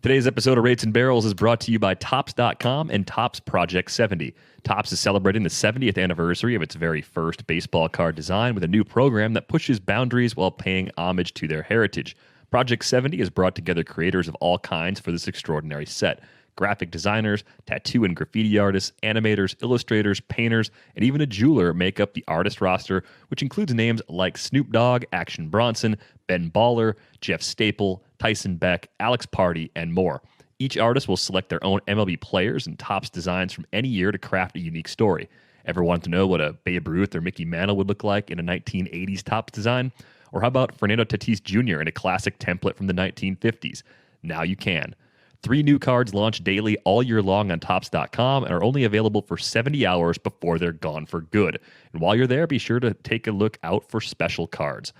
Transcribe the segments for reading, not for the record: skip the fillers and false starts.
Today's episode of Rates and Barrels is brought to you by Topps.com and Topps Project 70. Topps is celebrating the 70th anniversary of its very first baseball card design with a new program that pushes boundaries while paying homage to their heritage. Project 70 has brought together creators of all kinds for this extraordinary set. Graphic designers, tattoo and graffiti artists, animators, illustrators, painters, and even a jeweler make up the artist roster, which includes names like Snoop Dogg, Action Bronson, Ben Baller, Jeff Staple, Tyson Beck, Alex Party, and more. Each artist will select their own MLB players and Topps designs from any year to craft a unique story. Ever want to know what a Babe Ruth or Mickey Mantle would look like in a 1980s Topps design? Or how about Fernando Tatis Jr. in a classic template from the 1950s? Now you can. 3 new cards launch daily all year long on Topps.com and are only available for 70 hours before they're gone for good. And while you're there, be sure to take a look out for special cards.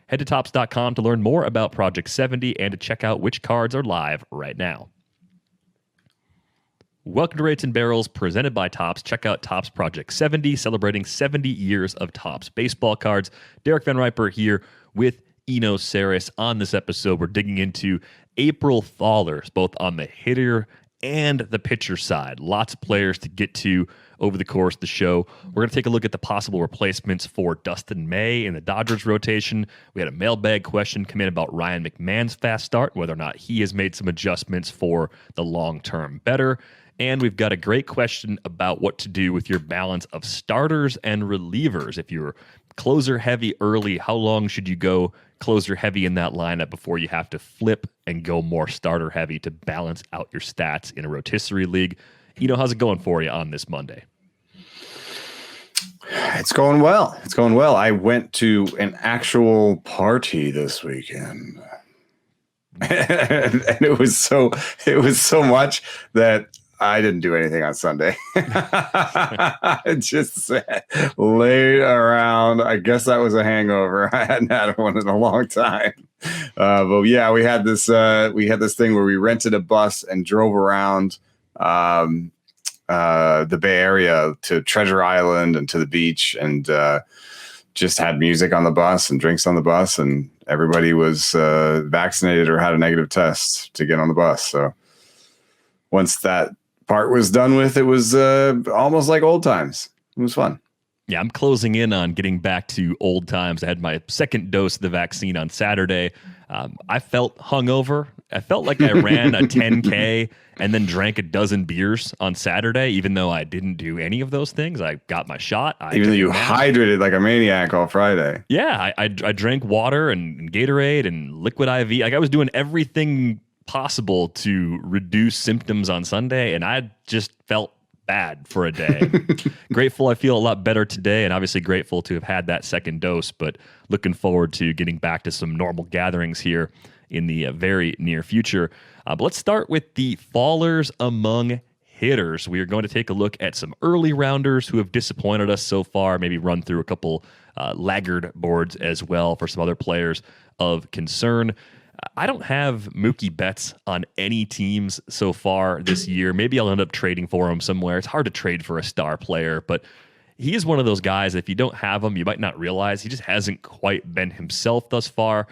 Head to Topps.com to learn more about Project 70 and to check out which cards are live right now. Welcome to Rates and Barrels, presented by Topps. Check out Topps Project 70, celebrating 70 years of Topps baseball cards. Derek Van Riper here with Eno Saris. On this episode, we're digging into April fallers, both on the hitter and the pitcher side. Lots of players to get to over the course of the show. We're going to take a look at the possible replacements for Dustin May in the Dodgers rotation. We had a mailbag question come in about Ryan McMahon's fast start, whether or not he has made some adjustments for the long-term better. And we've got a great question about what to do with your balance of starters and relievers. If you're closer heavy early, how long should you go closer heavy in that lineup before you have to flip and go more starter heavy to balance out your stats in a rotisserie league? How's it going for you on this Monday? It's going well. It's going well. I went to an actual party this weekend. and it was so much that I didn't do anything on Sunday. I just laid around. I guess that was a hangover. I hadn't had one in a long time. But yeah, we had this thing where we rented a bus and drove around the Bay Area to Treasure Island and to the beach, and just had music on the bus and drinks on the bus, and everybody was vaccinated or had a negative test to get on the bus. So once that part was done with, it was almost like old times. It was fun. Yeah, I'm closing in on getting back to old times. I had my second dose of the vaccine on Saturday. I felt hungover. I felt like I ran a 10K and then drank a dozen beers on Saturday, even though I didn't do any of those things. I got my shot. Even though you hydrated like a maniac all Friday. Yeah, I drank water and Gatorade and liquid IV. Like I was doing everything possible to reduce symptoms on Sunday, and I just felt bad for a day. Grateful I feel a lot better today, and obviously grateful to have had that second dose, but looking forward to getting back to some normal gatherings here in the very near future. But let's start with the fallers among hitters. We are going to take a look at some early rounders who have disappointed us so far, maybe run through a couple laggard boards as well for some other players of concern. I don't have Mookie Betts on any teams so far this year. Maybe I'll end up trading for him somewhere. It's hard to trade for a star player, but he is one of those guys, if you don't have him, you might not realize he just hasn't quite been himself thus far.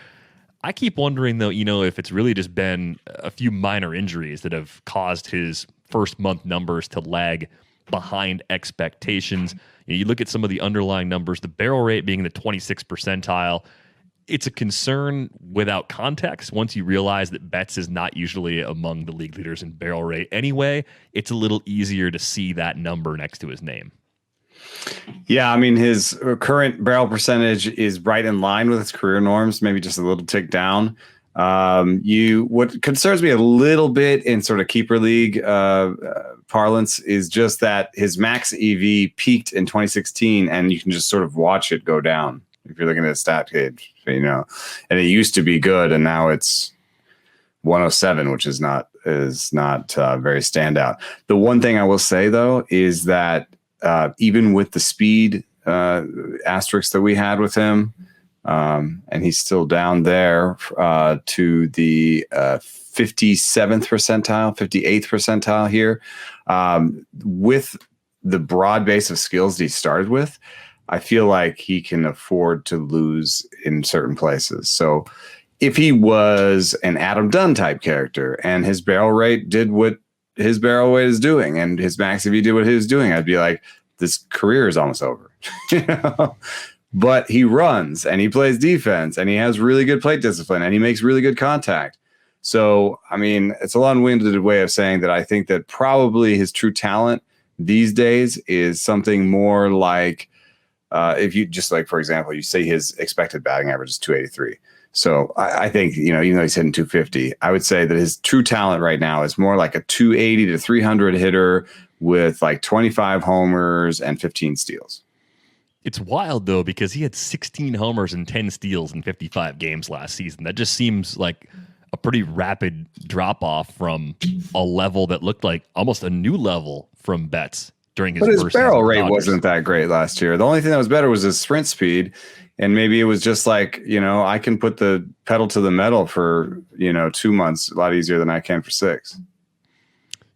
I keep wondering, though, if it's really just been a few minor injuries that have caused his first month numbers to lag behind expectations. You look at some of the underlying numbers, the barrel rate being in the 26th percentile. It's a concern without context. Once you realize that Betts is not usually among the league leaders in barrel rate anyway, it's a little easier to see that number next to his name. Yeah, I mean, his current barrel percentage is right in line with his career norms, maybe just a little tick down. What concerns me a little bit in sort of keeper league parlance is just that his max EV peaked in 2016, and you can just sort of watch it go down if you're looking at a stat page, and it used to be good, and now it's 107, which is not very standout. The one thing I will say though is that even with the speed asterisk that we had with him, and he's still down there to the 57th percentile, 58th percentile here, with the broad base of skills that he started with, I feel like he can afford to lose in certain places. So if he was an Adam Dunn type character and his barrel rate did what his barrel rate is doing and his max EV did what he was doing, I'd be like, this career is almost over. You know? But he runs and he plays defense and he has really good plate discipline and he makes really good contact. So, I mean, it's a long-winded way of saying that I think that probably his true talent these days is something more like, if you just like, for example, you say his expected batting average is 283. So I think, you know, even though he's hitting 250, I would say that his true talent right now is more like a 280 to 300 hitter with like 25 homers and 15 steals. It's wild, though, because he had 16 homers and 10 steals in 55 games last season. That just seems like a pretty rapid drop-off from a level that looked like almost a new level from Betts during his first season. But his barrel rate wasn't that great last year. The only thing that was better was his sprint speed. And maybe it was just like, you know, I can put the pedal to the metal for, 2 months a lot easier than I can for 6.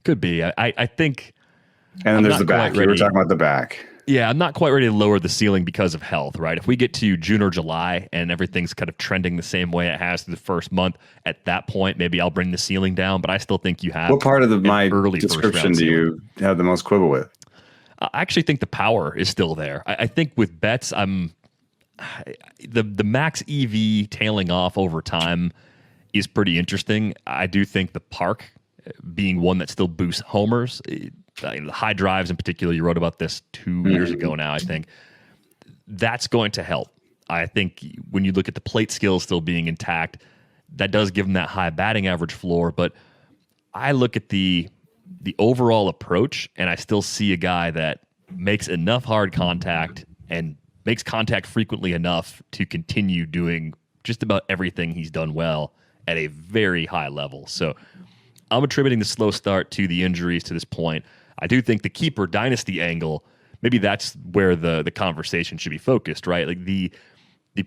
Could be. I think. And then there's the back. You were talking about the back. Yeah, I'm not quite ready to lower the ceiling because of health, right? If we get to June or July and everything's kind of trending the same way it has through the first month, at that point, maybe I'll bring the ceiling down. But I still think you have. What part of my early description do you have the most quibble with? I actually think the power is still there. I think with Betts, the max EV tailing off over time is pretty interesting. I do think the park being one that still boosts homers, the high drives in particular, you wrote about this 2 years ago now, I think, that's going to help. I think when you look at the plate skills still being intact, that does give him that high batting average floor. But I look at the overall approach, and I still see a guy that makes enough hard contact and makes contact frequently enough to continue doing just about everything he's done well at a very high level. So I'm attributing the slow start to the injuries to this point. I do think the keeper dynasty angle, maybe that's where the conversation should be focused, right? Like the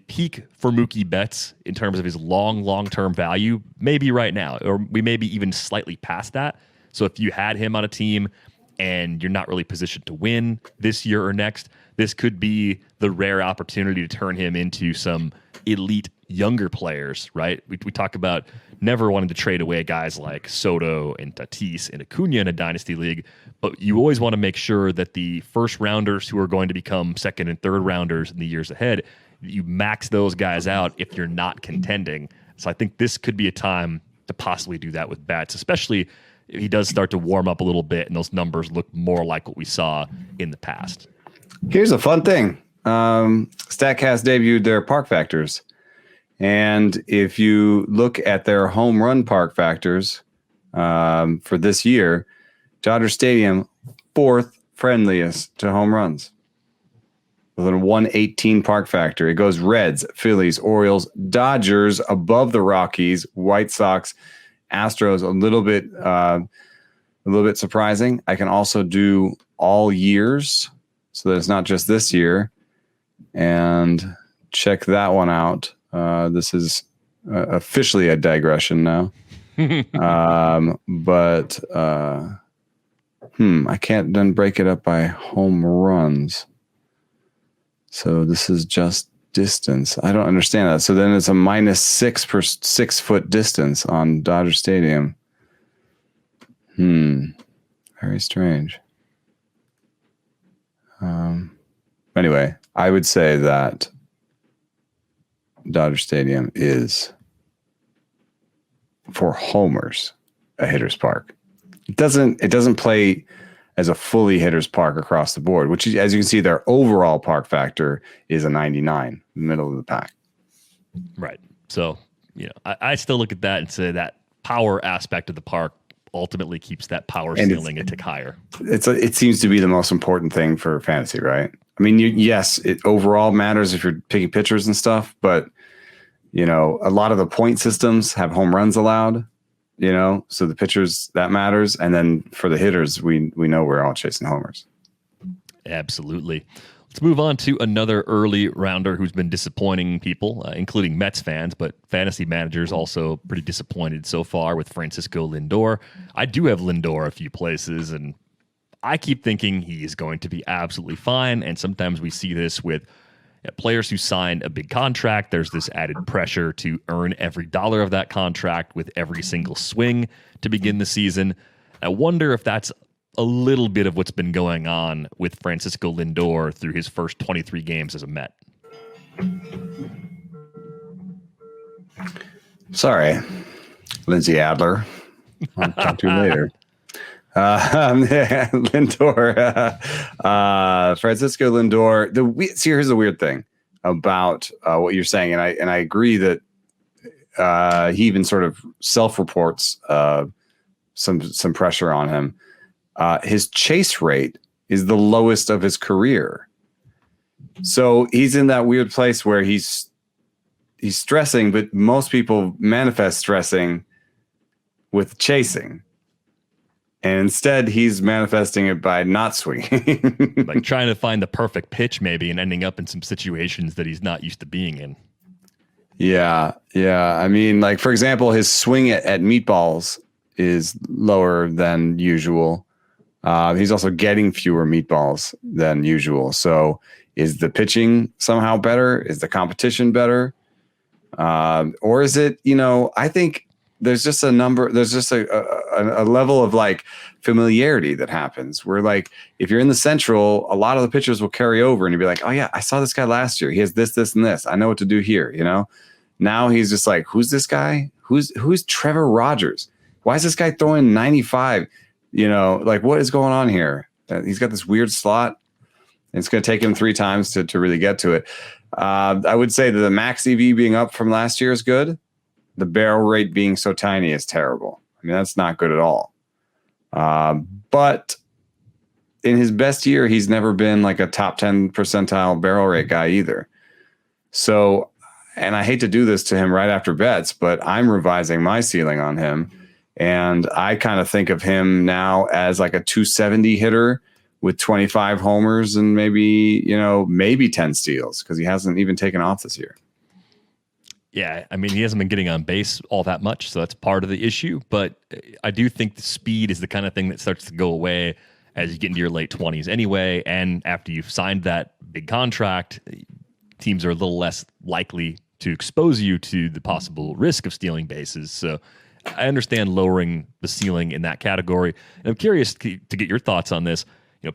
peak for Mookie Betts in terms of his long-term value may be right now, or we may be even slightly past that. So if you had him on a team and you're not really positioned to win this year or next, this could be the rare opportunity to turn him into some elite younger players, right? We talk about never wanting to trade away guys like Soto and Tatis and Acuna in a dynasty league, but you always want to make sure that the first rounders who are going to become second and third rounders in the years ahead, you max those guys out if you're not contending. So I think this could be a time to possibly do that with Betts, especially if he does start to warm up a little bit and those numbers look more like what we saw in the past. Here's a fun thing. StatCast debuted their park factors. And if you look at their home run park factors for this year, Dodger Stadium, 4th friendliest to home runs with a 118 park factor. It goes Reds, Phillies, Orioles, Dodgers above the Rockies, White Sox, Astros, a little bit surprising. I can also do all years, so that it's not just this year. And check that one out. This is officially a digression now. But I can't then break it up by home runs. So this is just distance. I don't understand that. So then it's a -6 per 6 foot distance on Dodger Stadium. Very strange. Anyway, I would say that Dodger Stadium is, for homers, a hitter's park. It doesn't play as a fully hitter's park across the board, which, as you can see, their overall park factor is a 99, middle of the pack. Right. So, I still look at that and say that power aspect of the park ultimately keeps that power ceiling a tick higher. It seems to be the most important thing for fantasy, right? I mean, yes, it overall matters if you're picking pitchers and stuff, but a lot of the point systems have home runs allowed, so the pitchers, that matters. And then for the hitters, we know we're all chasing homers. Absolutely. Let's move on to another early rounder who's been disappointing people, including Mets fans, but fantasy managers also pretty disappointed so far with Francisco Lindor. I do have Lindor a few places, and I keep thinking he is going to be absolutely fine. And sometimes we see this with Players who sign a big contract, there's this added pressure to earn every dollar of that contract with every single swing to begin the season. I wonder if that's a little bit of what's been going on with Francisco Lindor through his first 23 games as a Met. Sorry, Lindsay Adler. I'll talk to you later. Lindor, Francisco Lindor. See, here's the weird thing about what you're saying, and I agree that he even sort of self-reports some pressure on him. His chase rate is the lowest of his career, so he's in that weird place where he's stressing, but most people manifest stressing with chasing. And instead, he's manifesting it by not swinging. Like trying to find the perfect pitch, maybe, and ending up in some situations that he's not used to being in. Yeah. I mean, like, for example, his swing at meatballs is lower than usual. He's also getting fewer meatballs than usual. So is the pitching somehow better? Is the competition better? Or is it, I think there's just a level of like familiarity that happens where, like, if you're in the Central, a lot of the pitchers will carry over and you'll be like, oh yeah, I saw this guy last year. He has this, and this. I know what to do here. Now he's just like, who's this guy? Who's Trevor Rogers? Why is this guy throwing 95? Like, what is going on here? He's got this weird slot. It's going to take him 3 times to really get to it. I would say that the max EV being up from last year is good. The barrel rate being so tiny is terrible. I mean, that's not good at all. But in his best year, he's never been like a top 10 percentile barrel rate guy either. So, and I hate to do this to him right after Betts, but I'm revising my ceiling on him. And I kind of think of him now as like a 270 hitter with 25 homers and maybe 10 steals, because he hasn't even taken off this year. Yeah, I mean, he hasn't been getting on base all that much, so that's part of the issue. But I do think the speed is the kind of thing that starts to go away as you get into your late 20s anyway. And after you've signed that big contract, teams are a little less likely to expose you to the possible risk of stealing bases. So I understand lowering the ceiling in that category. And I'm curious to get your thoughts on this.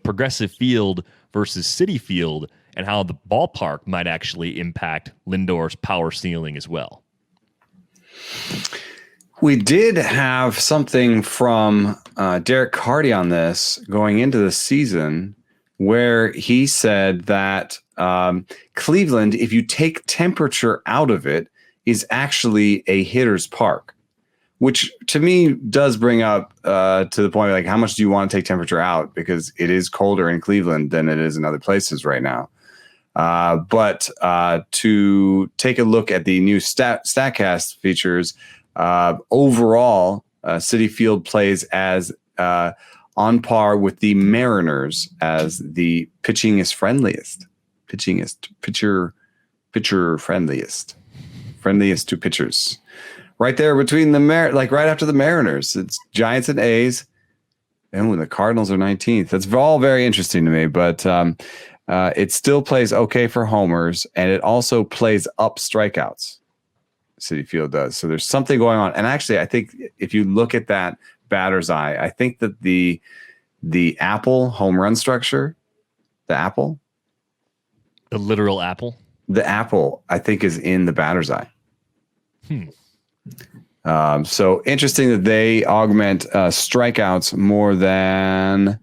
Progressive Field versus City Field, and how the ballpark might actually impact Lindor's power ceiling as well. We did have something from Derek Carty on this going into the season, where he said that Cleveland, if you take temperature out of it, is actually a hitter's park, which to me does bring up to the point, like, how much do you want to take temperature out? Because it is colder in Cleveland than it is in other places right now. But to take a look at the new StatCast features, overall, Citi Field plays as on par with the Mariners as the pitcher friendliest to pitchers. Right there between right after the Mariners, it's Giants and A's, and when the Cardinals are 19th. That's all very interesting to me, but it still plays okay for homers, and it also plays up strikeouts. Citi Field does. So there's something going on. And actually, I think if you look at that batter's eye, I think that the apple home run structure, the literal apple, I think is in the batter's eye. So interesting that they augment strikeouts more than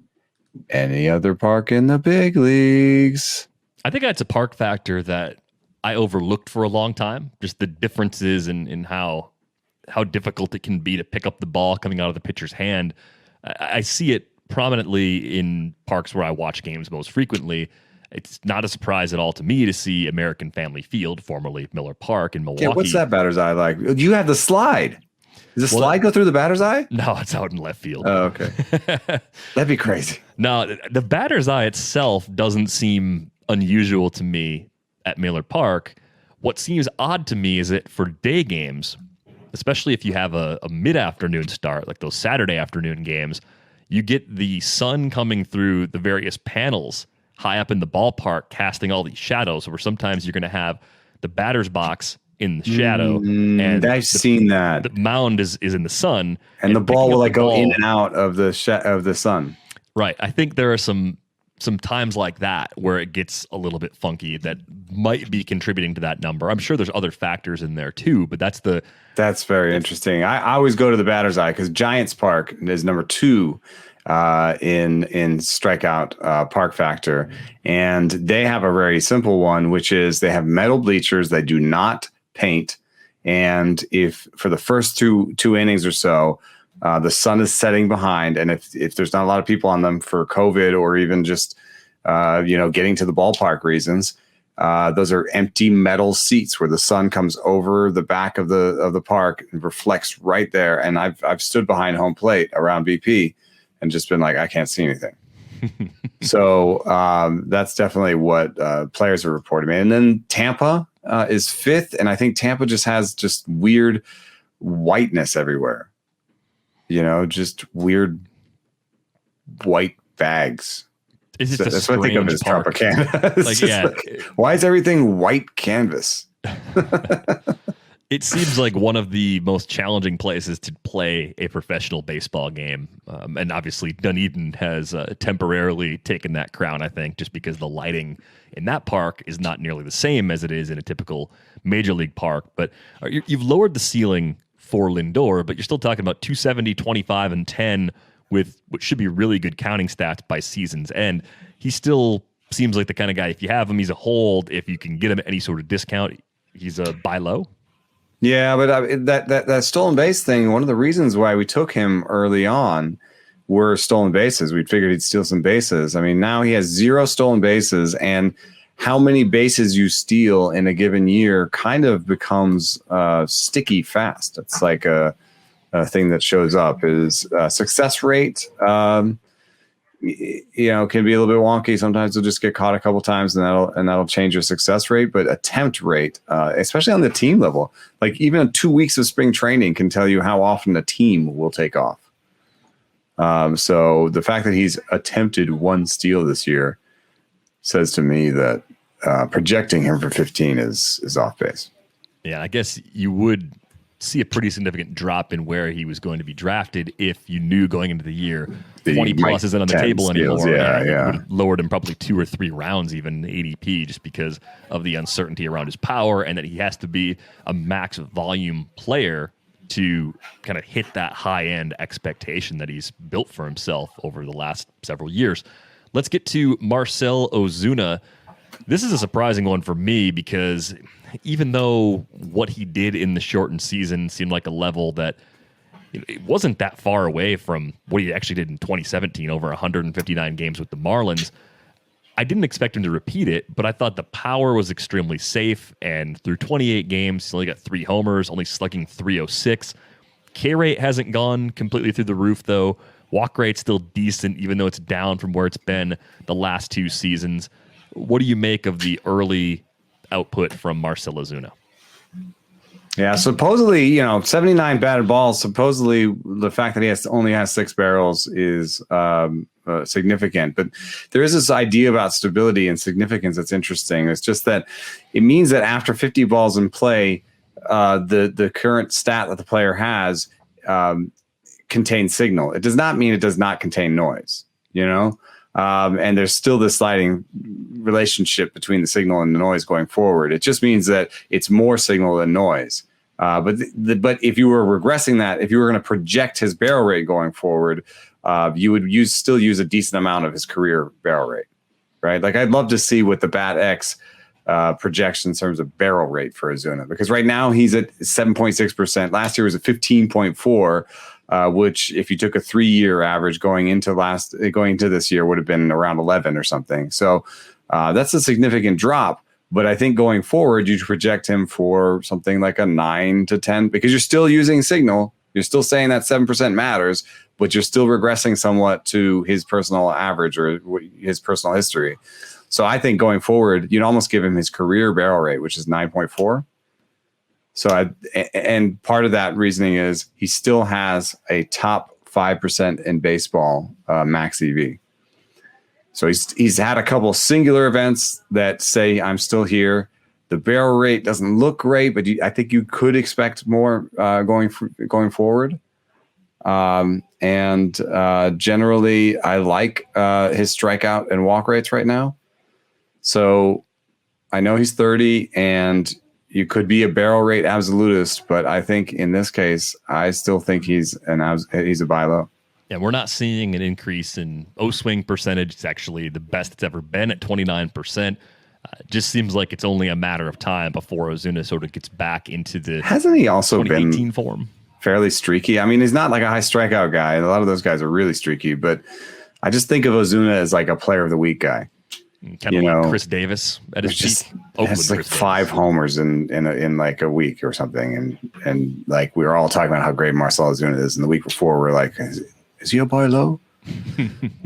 any other park in the big leagues. I think that's a park factor that I overlooked for a long time. Just the differences in how difficult it can be to pick up the ball coming out of the pitcher's hand. I see it prominently in parks where I watch games most frequently. It's not a surprise at all to me to see American Family Field, formerly Miller Park in Milwaukee. Yeah, what's that batter's eye like? You have the slide. Does the slide go through the batter's eye? No, it's out in left field. Oh, okay. That'd be crazy. No, the batter's eye itself doesn't seem unusual to me at Miller Park. What seems odd to me is that for day games, especially if you have a mid-afternoon start, like those Saturday afternoon games, you get the sun coming through the various panels high up in the ballpark casting all these shadows where sometimes you're going to have the batter's box in the shadow and I've seen that. The mound is in the sun. And the ball will like go in and out of the sun. Right. I think there are some times like that where it gets a little bit funky that might be contributing to that number. I'm sure there's other factors in there too, but that's very interesting. I always go to the batter's eye because Giants Park is number 2 in strikeout park factor, and they have a very simple one, which is they have metal bleachers. They do not paint, and if for the first two innings or so, the sun is setting behind, and if there's not a lot of people on them for COVID or even just getting to the ballpark reasons, those are empty metal seats where the sun comes over the back of the park and reflects right there. And I've stood behind home plate around BP and just been like, I can't see anything. So that's definitely what players are reporting. And then Tampa is 5th, and I think Tampa just has just weird whiteness everywhere. Just weird white bags. It's just that's what I think of as Tropicana. Why is everything white canvas? It seems like one of the most challenging places to play a professional baseball game. And obviously Dunedin has temporarily taken that crown, I think, just because the lighting in that park is not nearly the same as it is in a typical major league park. But you've lowered the ceiling for Lindor, but you're still talking about 270, 25, and 10 with what should be really good counting stats by season's end. He still seems like the kind of guy, if you have him, he's a hold. If you can get him at any sort of discount, he's a buy low. Yeah, but that stolen base thing, one of the reasons why we took him early on were stolen bases. We figured he'd steal some bases. I mean, now he has 0 stolen bases, and how many bases you steal in a given year kind of becomes sticky fast. It's like a thing that shows up is success rate. Can be a little bit wonky. Sometimes you'll just get caught a couple times, and that'll change your success rate. But attempt rate, especially on the team level, like even 2 weeks of spring training can tell you how often a team will take off. So the fact that he's attempted 1 steal this year says to me that projecting him for 15 is off base. Yeah, I guess you would see a pretty significant drop in where he was going to be drafted if you knew going into the year 20 plus isn't on the table steals, anymore. Yeah. Would have lowered him probably 2 or 3 rounds even ADP just because of the uncertainty around his power and that he has to be a max volume player to kind of hit that high-end expectation that he's built for himself over the last several years. Let's get to Marcell Ozuna. This is a surprising one for me because even though what he did in the shortened season seemed like a level that it wasn't that far away from what he actually did in 2017, over 159 games with the Marlins, I didn't expect him to repeat it, but I thought the power was extremely safe, and through 28 games, he only got 3 homers, only slugging .306. K rate hasn't gone completely through the roof, though. Walk rate's still decent, even though it's down from where it's been the last 2 seasons. What do you make of the early output from Marcell Ozuna? Yeah, supposedly, 79 batted balls. Supposedly, the fact that he only has 6 barrels is significant. But there is this idea about stability and significance that's interesting. It's just that it means that after 50 balls in play, the current stat that the player has contains signal. It does not mean it does not contain noise, and there's still this sliding relationship between the signal and the noise going forward. It just means that it's more signal than noise. But if you were regressing that, if you were going to project his barrel rate going forward, you would still use a decent amount of his career barrel rate, right? Like I'd love to see what the BAT-X projects in terms of barrel rate for Ozuna, because right now he's at 7.6%. Last year was at 15.4%. Which, if you took a 3-year average going into this year, would have been around 11 or something. So that's a significant drop. But I think going forward, you project him for something like a 9 to 10, because you're still using signal. You're still saying that 7% matters, but you're still regressing somewhat to his personal average or his personal history. So I think going forward, you'd almost give him his career barrel rate, which is 9.4. So and part of that reasoning is he still has a top 5% in baseball max EV. So he's had a couple singular events that say I'm still here. The barrel rate doesn't look great, but I think you could expect more going forward. And generally, I like his strikeout and walk rates right now. So I know he's 30, and you could be a barrel rate absolutist, but I think in this case, I still think he's a buy low. Yeah, we're not seeing an increase in O-swing percentage. It's actually the best it's ever been at 29%. Just seems like it's only a matter of time before Ozuna sort of gets back into the hasn't he also 2018 been form? Fairly streaky. I mean, he's not like a high strikeout guy. A lot of those guys are really streaky, but I just think of Ozuna as like a player of the week guy. Kind of like Chris Davis at his peak. It's like 5 homers in like a week or something, and like we were all talking about how great Marcell Ozuna is, and the week before we're like, is he a buy low?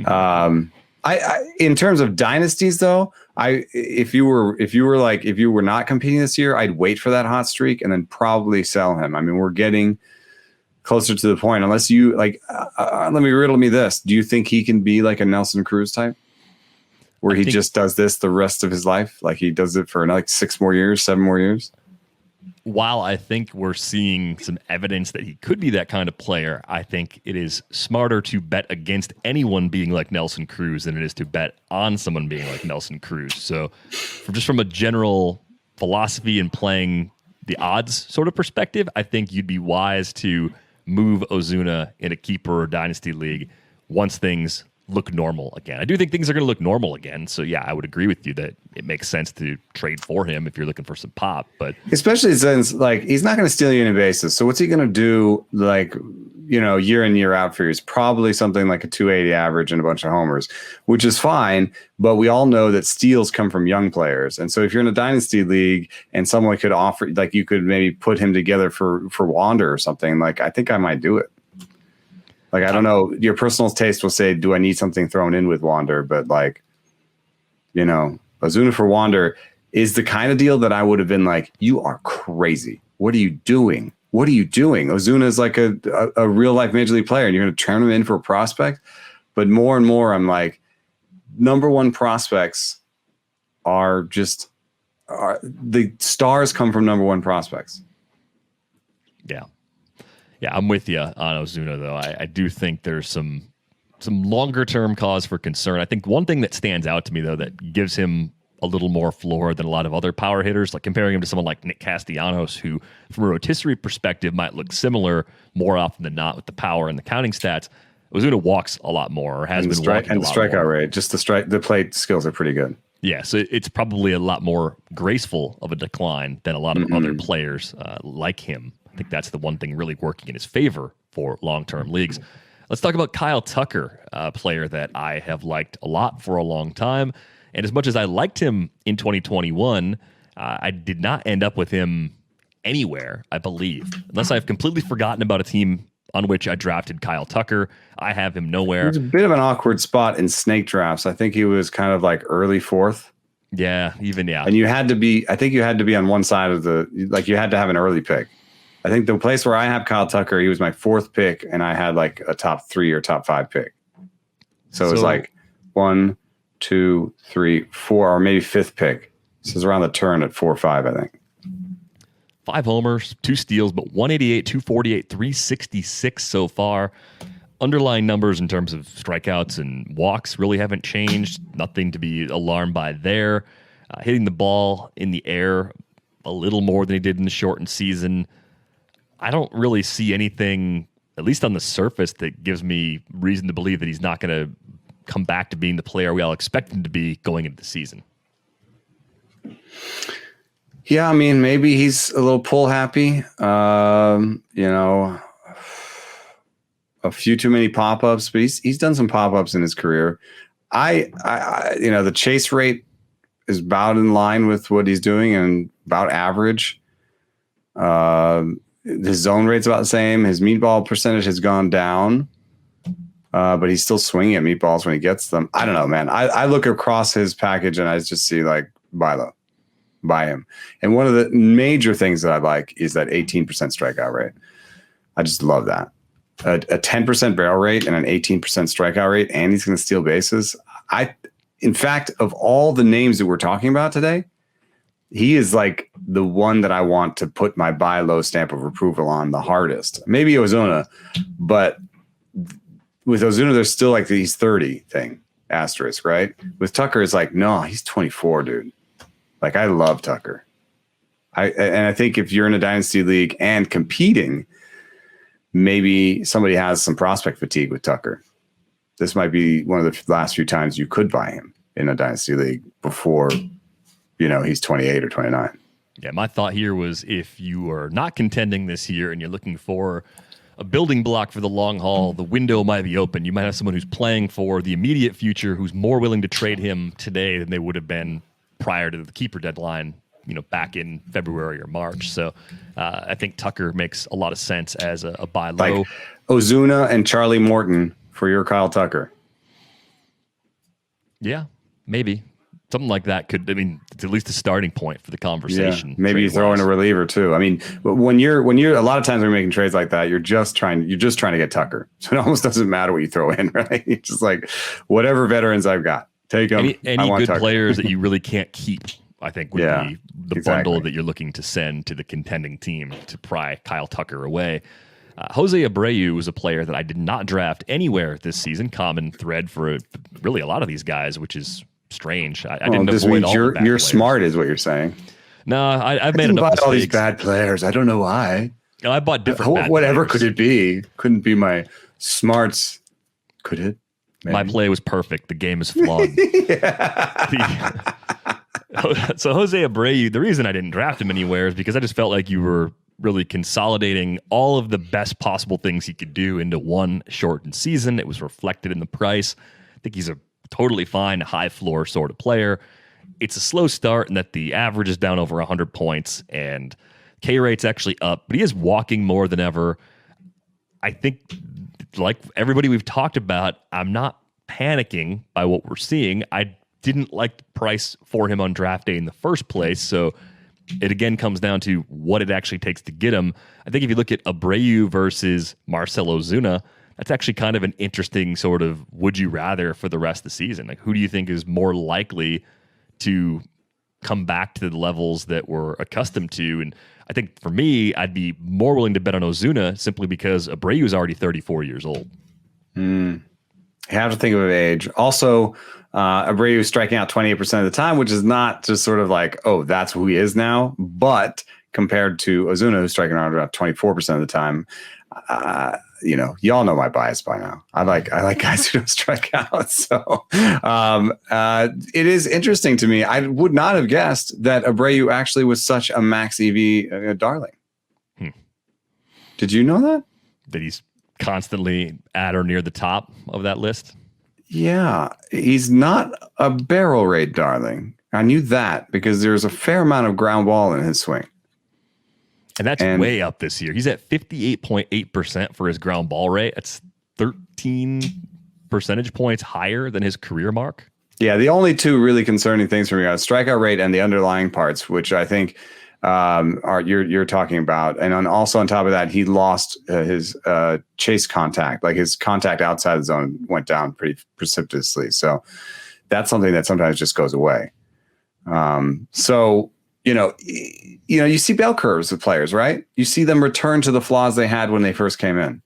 I in terms of dynasties though, if you were not competing this year, I'd wait for that hot streak and then probably sell him. I mean, we're getting closer to the point. Unless you riddle me this: do you think he can be like a Nelson Cruz type, where he just does this the rest of his life, like he does it for like 6 more years, 7 more years? While I think we're seeing some evidence that he could be that kind of player, I think it is smarter to bet against anyone being like Nelson Cruz than it is to bet on someone being like Nelson Cruz. So from a general philosophy and playing the odds sort of perspective, I think you'd be wise to move Ozuna in a keeper or dynasty league once things look normal again. I do think things are going to look normal again. So yeah, I would agree with you that it makes sense to trade for him if you're looking for some pop. But especially since like he's not going to steal you any bases. So what's he going to do like, year in, year out for you? Is probably something like a 280 average and a bunch of homers, which is fine. But we all know that steals come from young players. And so if you're in a dynasty league and someone could offer, like you could maybe put him together for Wander or something, like I think I might do it. Like, I don't know, your personal taste will say, do I need something thrown in with Wander? But like, Ozuna for Wander is the kind of deal that I would have been like, you are crazy. What are you doing? What are you doing? Ozuna is like a real life major league player and you're going to turn him in for a prospect. But more and more, I'm like, number one prospects are the stars come from number one prospects. Yeah. Yeah, I'm with you on Ozuna, though. I do think there's some longer term cause for concern. I think one thing that stands out to me, though, that gives him a little more floor than a lot of other power hitters, like comparing him to someone like Nick Castellanos, who, from a rotisserie perspective, might look similar more often than not with the power and the counting stats. Ozuna walks a lot more, or has been walking a lot more. And the strikeout rate, just the plate skills are pretty good. Yeah, so it's probably a lot more graceful of a decline than a lot of other players like him. I think that's the one thing really working in his favor for long-term leagues. Let's talk about Kyle Tucker, a player that I have liked a lot for a long time. And as much as I liked him in 2021, I did not end up with him anywhere, I believe. Unless I've completely forgotten about a team on which I drafted Kyle Tucker. I have him nowhere. It was a bit of an awkward spot in snake drafts. I think he was kind of like early 4th. Yeah. And you had to be on one side of you had to have an early pick. I think the place where I have Kyle Tucker, he was my 4th pick, and I had like a top 3 or top 5 pick. So it was like 1, 2, 3, 4, or maybe 5th pick. So it's around the turn at 4 or 5, I think. 5 homers, 2 steals, but 188, 248, 366 so far. Underlying numbers in terms of strikeouts and walks really haven't changed. Nothing to be alarmed by there. Hitting the ball in the air a little more than he did in the shortened season. I don't really see anything, at least on the surface, that gives me reason to believe that he's not going to come back to being the player we all expect him to be going into the season. Yeah, I mean, maybe he's a little pull happy. A few too many pop-ups, but he's done some pop-ups in his career. The chase rate is about in line with what he's doing and about average. His zone rate's about the same. His meatball percentage has gone down, but he's still swinging at meatballs when he gets them. I don't know, man. I look across his package and I just see like buy him. And one of the major things that I like is that 18% strikeout rate. I just love that. A 10% barrel rate and an 18% strikeout rate, and he's going to steal bases. in fact, of all the names that we're talking about today, he is like the one that I want to put my buy low stamp of approval on the hardest. Maybe Ozuna, but with Ozuna, there's still like he's 30 thing asterisk, right? With Tucker, it's like, no, he's 24, dude. Like, I love Tucker. I think if you're in a dynasty league and competing, maybe somebody has some prospect fatigue with Tucker. This might be one of the last few times you could buy him in a dynasty league before, he's 28 or 29. Yeah, my thought here was if you are not contending this year and you're looking for a building block for the long haul, the window might be open. You might have someone who's playing for the immediate future who's more willing to trade him today than they would have been prior to the keeper deadline, back in February or March. So I think Tucker makes a lot of sense as a buy low. Like Ozuna and Charlie Morton for your Kyle Tucker. Yeah, maybe. Something like that it's at least a starting point for the conversation. Yeah, maybe you throw in a reliever too. I mean, when you're a lot of times when you're making trades like that, you're just trying to get Tucker. So it almost doesn't matter what you throw in, right? It's just like whatever veterans I've got, take them. Any good Tucker. Players that you really can't keep, I think, would be the bundle that you're looking to send to the contending team to pry Kyle Tucker away. Jose Abreu was a player that I did not draft anywhere this season. Common thread for really a lot of these guys, which is strange. I didn't avoid all the bad you're players. Smart is what you're saying. No, I've made enough mistakes. All these bad players. I don't know why. I bought different bad whatever players. Could it be? Couldn't be my smarts. Could it? Maybe. My play was perfect. The game is flawed. So Jose Abreu, the reason I didn't draft him anywhere is because I just felt like you were really consolidating all of the best possible things he could do into one shortened season. It was reflected in the price. I think he's a totally fine high floor sort of player. It's a slow start in that the average is down over 100 points and K rate's actually up, but he is walking more than ever. I think, like everybody we've talked about, I'm not panicking by what we're seeing. I didn't like the price for him on draft day in the first place, so it again comes down to what it actually takes to get him. I think if you look at Abreu versus Marcell Ozuna, that's actually kind of an interesting sort of would you rather for the rest of the season. Like, who do you think is more likely to come back to the levels that we're accustomed to? And I think for me, I'd be more willing to bet on Ozuna simply because Abreu is already 34 years old. You have to think of age. Also, Abreu is striking out 28% of the time, which is not just sort of like, oh, that's who he is now. But compared to Ozuna, who's striking out about 24% of the time, y'all know my bias by now. I like guys who don't strike out. So it is interesting to me. I would not have guessed that Abreu actually was such a max EV darling. Did you know that? That he's constantly at or near the top of that list? Yeah, he's not a barrel rate darling. I knew that because there's a fair amount of ground ball in his swing. And that's way up this year. He's at 58.8% for his ground ball rate. That's 13 percentage points higher than his career mark. Yeah, the only two really concerning things for me are strikeout rate and the underlying parts, which I think you're talking about. And also on top of that, he lost his chase contact. Like his contact outside the zone went down pretty precipitously. So that's something that sometimes just goes away. You see bell curves with players, right? You see them return to the flaws they had when they first came in.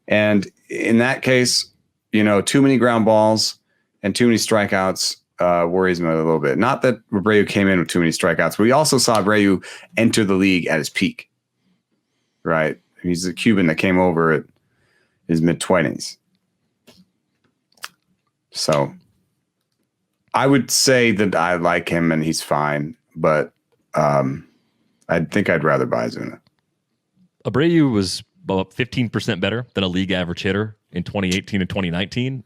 And in that case, too many ground balls and too many strikeouts worries me a little bit. Not that Abreu came in with too many strikeouts, but we also saw Abreu enter the league at his peak, right? He's a Cuban that came over at his mid-20s. So I would say that I like him and he's fine, but I think I'd rather buy Ozuna. Abreu was about 15% better than a league average hitter in 2018 and 2019.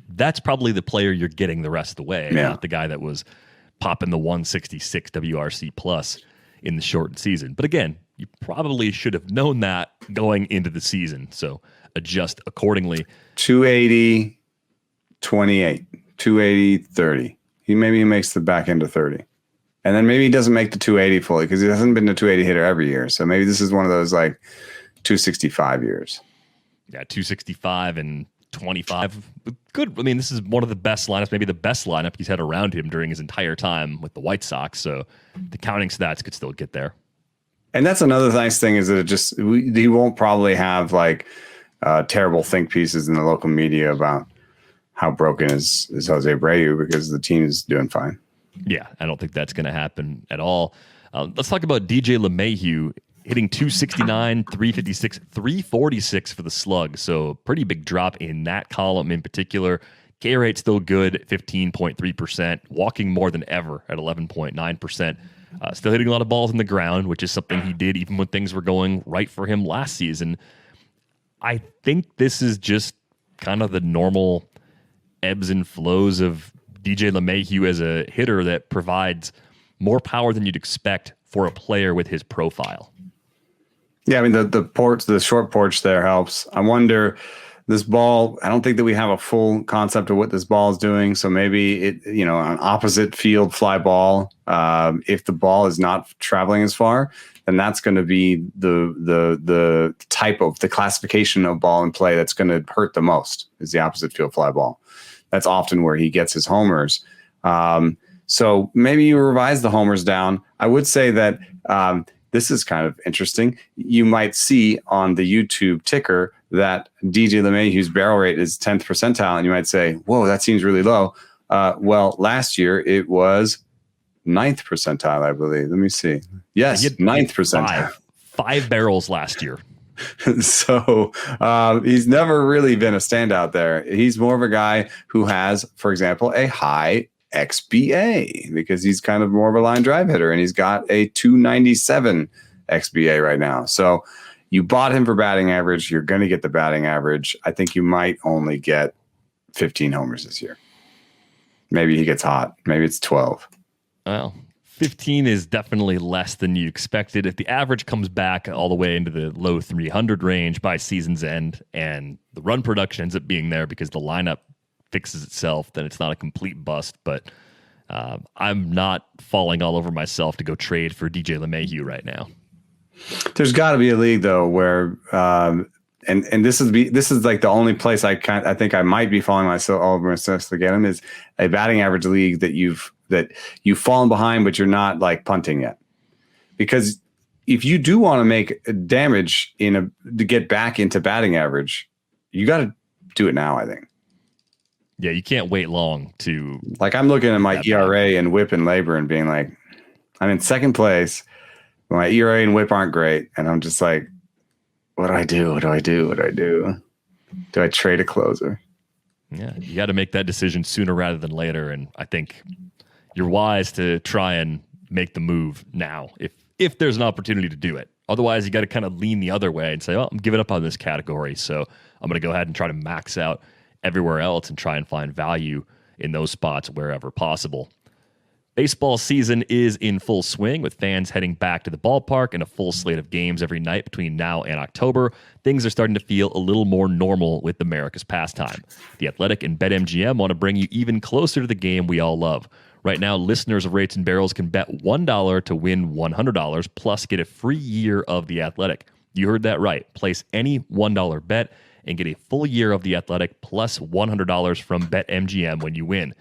That's probably the player you're getting the rest of the way, not the guy that was popping the 166 WRC plus in the shortened season. But again, you probably should have known that going into the season, so adjust accordingly. 280, 28, 280, 30. Maybe he makes the back end of 30. And then maybe he doesn't make the 280 fully because he hasn't been a 280 hitter every year. So maybe this is one of those like 265 years. Yeah, 265 and 25 good. I mean, this is one of the best lineups, maybe the best lineup he's had around him during his entire time with the White Sox. So the counting stats could still get there. And that's another nice thing is that he won't probably have like terrible think pieces in the local media about how broken is Jose Abreu because the team is doing fine. Yeah, I don't think that's going to happen at all. Let's talk about DJ LeMahieu hitting 269, 356, 346 for the slug. So pretty big drop in that column in particular. K rate still good, 15.3%, walking more than ever at 11.9%. Still hitting a lot of balls in the ground, which is something he did even when things were going right for him last season. I think this is just kind of the normal ebbs and flows of DJ LeMahieu as a hitter that provides more power than you'd expect for a player with his profile. Yeah, I mean, the short porch there helps. I wonder, this ball, I don't think that we have a full concept of what this ball is doing. So maybe an opposite field fly ball. If the ball is not traveling as far, then that's going to be the type of the classification of ball in play that's going to hurt the most is the opposite field fly ball. That's often where he gets his homers. So maybe you revise the homers down. I would say that this is kind of interesting. You might see on the YouTube ticker that DJ LeMahieu's barrel rate is 10th percentile, and you might say, whoa, that seems really low. Well, last year it was 9th percentile, I believe. Let me see. Yes, 9th percentile. Five barrels last year. So he's never really been a standout there. He's more of a guy who has, for example, a high XBA because he's kind of more of a line drive hitter, and he's got a 297 XBA right now. So you bought him for batting average. You're going to get the batting average. I think you might only get 15 homers this year. Maybe he gets hot. Maybe it's 12. Well, 15 is definitely less than you expected. If the average comes back all the way into the low 300 range by season's end and the run production ends up being there because the lineup fixes itself, then it's not a complete bust. But I'm not falling all over myself to go trade for DJ LeMahieu right now. There's got to be a league though where, and this is like the only place I think I might be falling myself all over myself to get him is a batting average league that you've fallen behind, but you're not like punting yet. Because if you do want to make damage to get back into batting average, you got to do it now, I think. Yeah, you can't wait long to. Like I'm looking at my ERA and WHIP and LABR and being like, I'm in second place. My ERA and WHIP aren't great, and I'm just like, what do I do? What do I do? What do I do? Do I trade a closer? Yeah, you got to make that decision sooner rather than later, and I think you're wise to try and make the move now if there's an opportunity to do it. Otherwise, you got to kind of lean the other way and say, I'm giving up on this category, so I'm going to go ahead and try to max out everywhere else and try and find value in those spots wherever possible. Baseball season is in full swing with fans heading back to the ballpark and a full slate of games every night between now and October. Things are starting to feel a little more normal with America's pastime. The Athletic and BetMGM want to bring you even closer to the game we all love. Right now, listeners of Rates and Barrels can bet $1 to win $100 plus get a free year of The Athletic. You heard that right. Place any $1 bet and get a full year of The Athletic plus $100 from BetMGM when you win.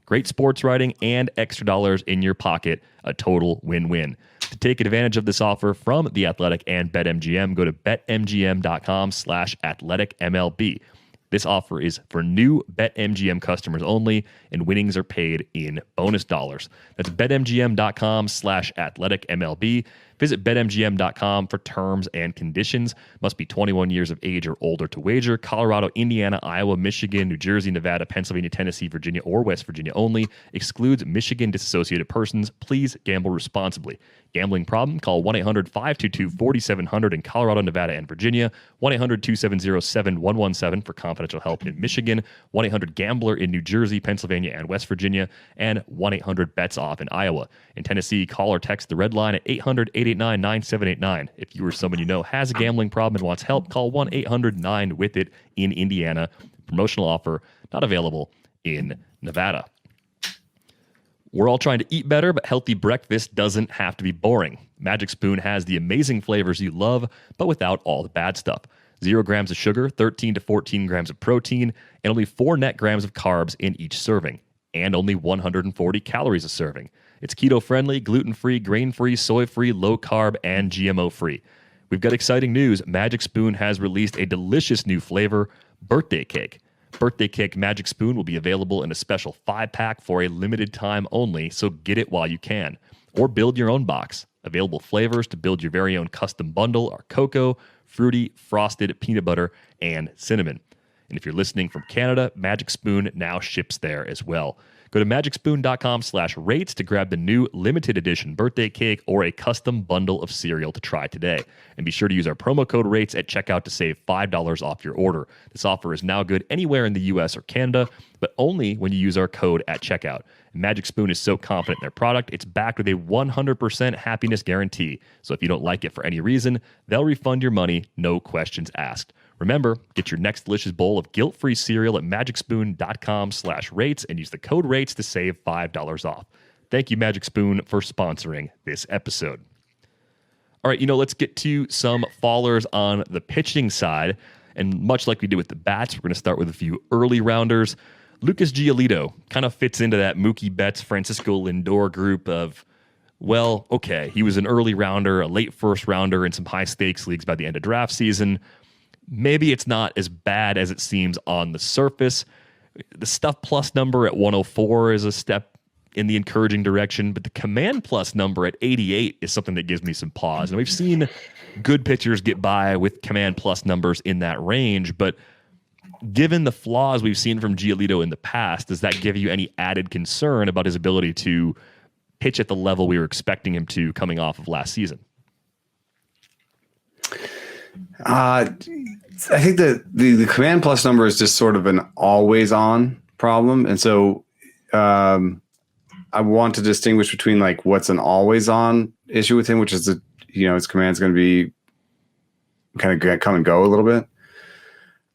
Great sports writing and extra dollars in your pocket, a total win-win. To take advantage of this offer from The Athletic and BetMGM, go to betmgm.com/athleticmlb. This offer is for new BetMGM customers only, and winnings are paid in bonus dollars. That's betmgm.com/athleticmlb. Visit betmgm.com for terms and conditions. Must be 21 years of age or older to wager. Colorado, Indiana, Iowa, Michigan, New Jersey, Nevada, Pennsylvania, Tennessee, Virginia, or West Virginia only. Excludes Michigan disassociated persons. Please gamble responsibly. Gambling problem? Call 1-800-522-4700 in Colorado, Nevada, and Virginia. 1-800-270-7117 for confidential help in Michigan. 1-800-GAMBLER in New Jersey, Pennsylvania, and West Virginia. And 1-800-BETS-OFF in Iowa. In Tennessee, call or text the red line at 800-889-9789. If you or someone you know has a gambling problem and wants help, call 1-800-9-WITH-IT in Indiana. Promotional offer not available in Nevada. We're all trying to eat better, but healthy breakfast doesn't have to be boring. Magic Spoon has the amazing flavors you love, but without all the bad stuff. 0 grams of sugar, 13 to 14 grams of protein, and only 4 net grams of carbs in each serving, and only 140 calories a serving. It's keto-friendly, gluten-free, grain-free, soy-free, low-carb, and GMO-free. We've got exciting news. Magic Spoon has released a delicious new flavor, birthday cake. Birthday Cake Magic Spoon will be available in a special 5-pack for a limited time only, so get it while you can. Or build your own box. Available flavors to build your very own custom bundle are cocoa, fruity, frosted, peanut butter, and cinnamon. And if you're listening from Canada, Magic Spoon now ships there as well. Go to magicspoon.com/rates to grab the new limited edition birthday cake or a custom bundle of cereal to try today. And be sure to use our promo code RATES at checkout to save $5 off your order. This offer is now good anywhere in the US or Canada, but only when you use our code at checkout. And Magic Spoon is so confident in their product, it's backed with a 100% happiness guarantee. So if you don't like it for any reason, they'll refund your money, no questions asked. Remember, get your next delicious bowl of guilt-free cereal at magicspoon.com/rates and use the code RATES to save $5 off. Thank you, Magic Spoon, for sponsoring this episode. All right, let's get to some fallers on the pitching side. And much like we did with the bats, we're going to start with a few early rounders. Lucas Giolito kind of fits into that Mookie Betts, Francisco Lindor group of, well, okay, he was an early rounder, a late first rounder in some high-stakes leagues by the end of draft season. Maybe it's not as bad as it seems on the surface. The Stuff Plus number at 104 is a step in the encouraging direction, but the Command Plus number at 88 is something that gives me some pause. And we've seen good pitchers get by with Command Plus numbers in that range, but given the flaws we've seen from Giolito in the past, does that give you any added concern about his ability to pitch at the level we were expecting him to coming off of last season? I think that the Command Plus number is just sort of an always on problem. And so I want to distinguish between like what's an always on issue with him, which is his command's going to be kind of come and go a little bit.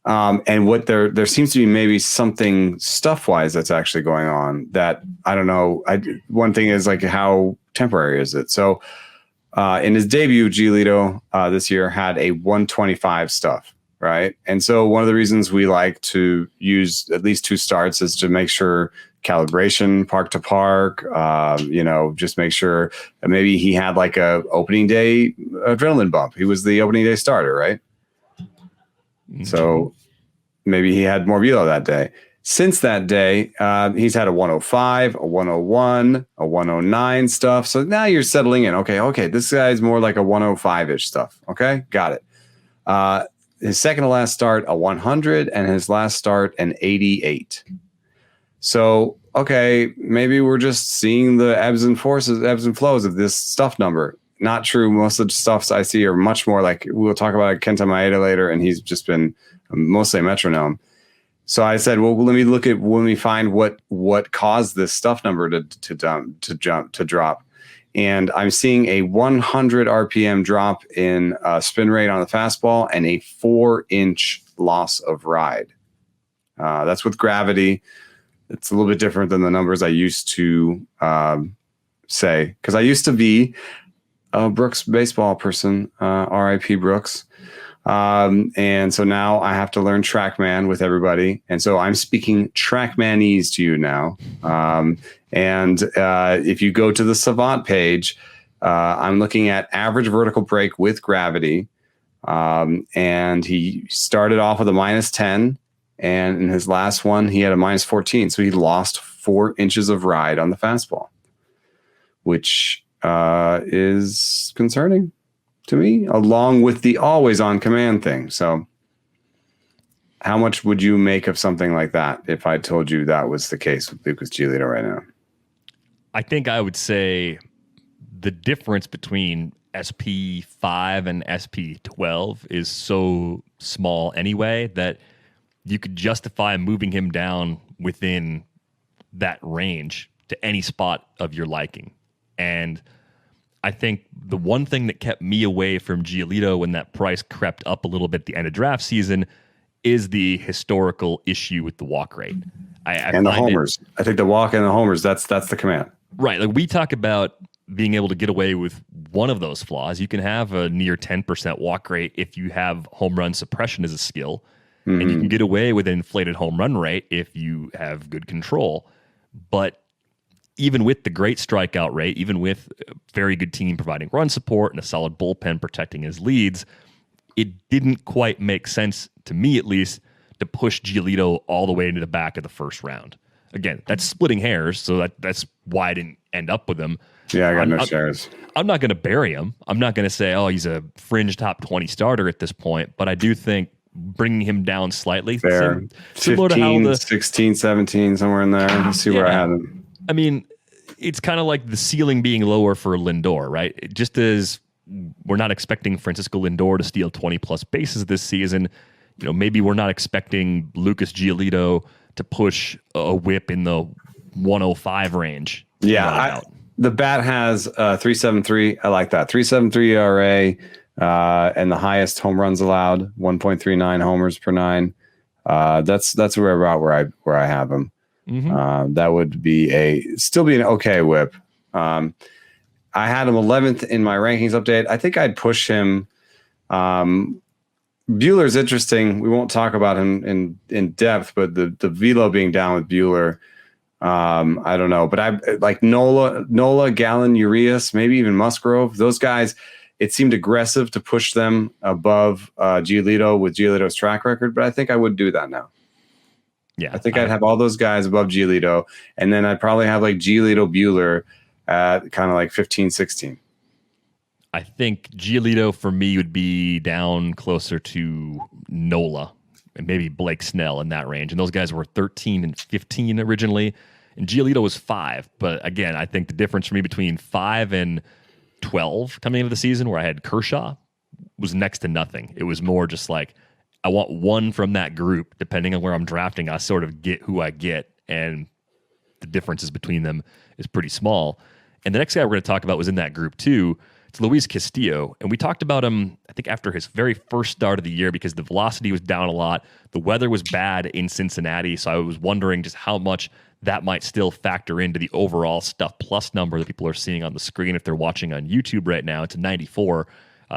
And what there seems to be maybe something stuff wise that's actually going on that I don't know. One thing is like how temporary is it? So in his debut, Giolito this year had a 125 stuff, right? And so one of the reasons we like to use at least 2 starts is to make sure calibration, park to park, just make sure that maybe he had like a opening day adrenaline bump. He was the opening day starter, right? Mm-hmm. So maybe he had more velo that day. Since that day, he's had a 105, a 101, a 109 stuff. So now you're settling in. Okay, this guy's more like a 105-ish stuff. Okay, got it. His second to last start, a 100, and his last start, an 88. So, okay, maybe we're just seeing the ebbs and flows of this stuff number. Not true. Most of the stuffs I see are much more like, we'll talk about Kenta Maeda later, and he's just been mostly a metronome. So I said, well, let me look at when we find what caused this stuff number to drop. And I'm seeing a 100 RPM drop in spin rate on the fastball and a 4-inch loss of ride. That's with gravity. It's a little bit different than the numbers I used to say, because I used to be a Brooks baseball person, RIP Brooks. And so now I have to learn TrackMan with everybody. And so I'm speaking TrackManese to you now. And if you go to the Savant page, I'm looking at average vertical break with gravity. And he started off with a -10. And in his last one, he had a -14. So he lost 4 inches of ride on the fastball, which is concerning to me, along with the always on command thing. So how much would you make of something like that if I told you that was the case with Lucas Giolito right now? I think I would say the difference between SP5 and SP12 is so small anyway that you could justify moving him down within that range to any spot of your liking. And I think the one thing that kept me away from Giolito when that price crept up a little bit at the end of draft season is the historical issue with the walk rate. And the homers. I think the walk and the homers, that's the command. Right. Like we talk about being able to get away with one of those flaws. You can have a near 10% walk rate if you have home run suppression as a skill, and you can get away with an inflated home run rate if you have good control. But even with the great strikeout rate, even with a very good team providing run support and a solid bullpen protecting his leads, it didn't quite make sense, to me at least, to push Giolito all the way into the back of the first round. Again, that's splitting hairs, so that's why I didn't end up with him. Yeah, I got no shares. I'm not going to bury him. I'm not going to say, oh, he's a fringe top 20 starter at this point, but I do think bringing him down slightly. Fair. 15, 16, 17, somewhere in there. Let's see where I had him. I mean, it's kind of like the ceiling being lower for Lindor, right? Just as we're not expecting Francisco Lindor to steal 20-plus bases this season, maybe we're not expecting Lucas Giolito to push a whip in the 105 range. Yeah, the bat has 3.73. I like that. 3.73 ERA, and the highest home runs allowed, 1.39 homers per 9. That's about where I have him. That would still be an okay whip. I had him 11th in my rankings update. I think I'd push him. Bueller's interesting. We won't talk about him in depth, but the velo being down with Bueller, I don't know. But I like Nola, Gallen, Urias, maybe even Musgrove. Those guys, it seemed aggressive to push them above Giolito with Giolito's track record, but I think I would do that now. Yeah, I think I'd have all those guys above Giolito, and then I'd probably have like Giolito, Bueller at kind of like 15, 16. I think Giolito for me would be down closer to Nola and maybe Blake Snell in that range. And those guys were 13 and 15 originally. And Giolito was 5. But again, I think the difference for me between 5 and 12 coming into the season, where I had Kershaw, was next to nothing. It was more just like, I want one from that group. Depending on where I'm drafting, I sort of get who I get. And the differences between them is pretty small. And the next guy we're going to talk about was in that group too. It's Luis Castillo, and we talked about him, I think, after his very first start of the year because the velocity was down a lot. The weather was bad in Cincinnati, so I was wondering just how much that might still factor into the overall stuff plus number that people are seeing on the screen if they're watching on YouTube right now. It's a 94,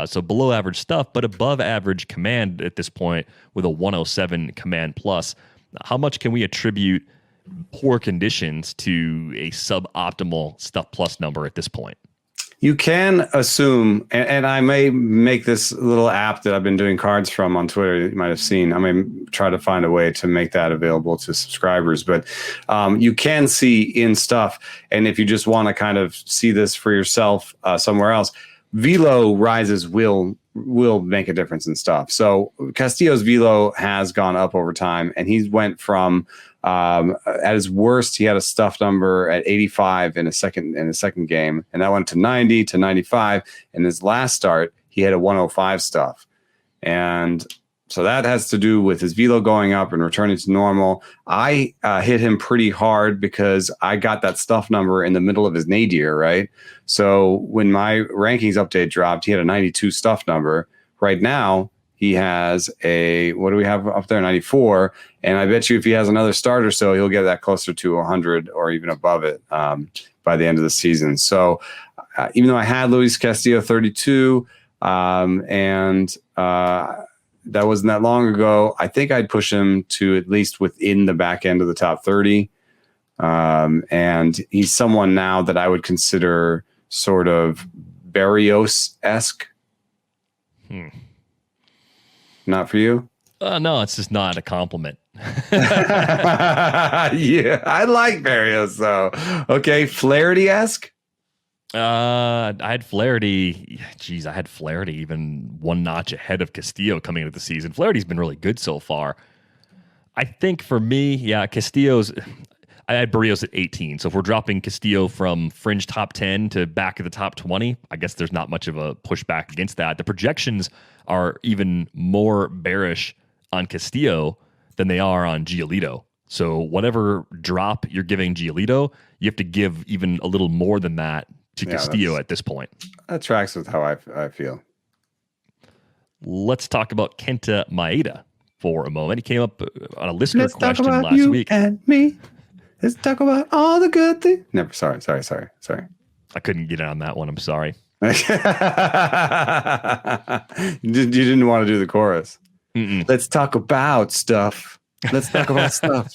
so below average stuff, but above average command at this point with a 107 command plus. How much can we attribute poor conditions to a suboptimal stuff plus number at this point? You can assume, and I may make this little app that I've been doing cards from on Twitter, you might have seen. I may try to find a way to make that available to subscribers. But you can see in stuff, and if you just want to kind of see this for yourself somewhere else, velo rises will make a difference in stuff. So Castillo's velo has gone up over time, and he went from at his worst, he had a stuff number at 85 in a second game, and that went to 90 to 95. In his last start, he had a 105 stuff, and so that has to do with his velo going up and returning to normal. I hit him pretty hard because I got that stuff number in the middle of his nadir, right? So when my rankings update dropped, he had a 92 stuff number. Right now, he has what do we have up there? 94. And I bet you if he has another start or so, he'll get that closer to 100 or even above it by the end of the season. So even though I had Luis Castillo 32 and that wasn't that long ago, I think I'd push him to at least within the back end of the top 30. And he's someone now that I would consider sort of Berrios-esque. Not for you? No, it's just not a compliment. Yeah, I like Berrios though. Okay, Flaherty-esque? I had Flaherty. Geez, I had Flaherty even one notch ahead of Castillo coming into the season. Flaherty's been really good so far. I think for me, yeah, Castillo's. I had Berrios at 18. So if we're dropping Castillo from fringe top 10 to back of the top 20, I guess there's not much of a pushback against that. The projections are even more bearish on Castillo than they are on Giolito. So whatever drop you're giving Giolito, you have to give even a little more than that to Castillo at this point. That tracks with how I feel. Let's talk about Kenta Maeda for a moment. He came up on a listener question last week. And me. Let's talk about all the good things. Never. Sorry. I couldn't get on that one. I'm sorry. You didn't want to do the chorus. Mm-mm. Let's talk about stuff. Let's talk about stuff.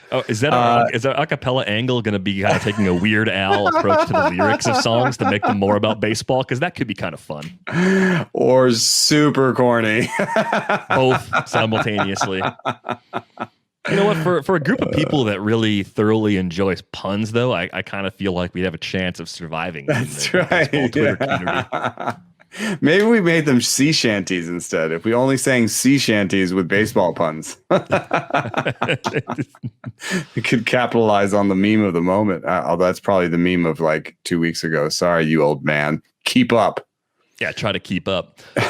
Oh, is that a cappella angle going to be kind of taking a Weird Al approach to the lyrics of songs to make them more about baseball? Because that could be kind of fun. Or super corny. Both simultaneously. You know what? For a group of people that really thoroughly enjoys puns, though, I kind of feel like we'd have a chance of surviving. That's in the right. Twitter community. Maybe we made them sea shanties instead. If we only sang sea shanties with baseball puns, we could capitalize on the meme of the moment. Although that's probably the meme of like 2 weeks ago. Sorry, you old man. Keep up. Yeah, try to keep up. So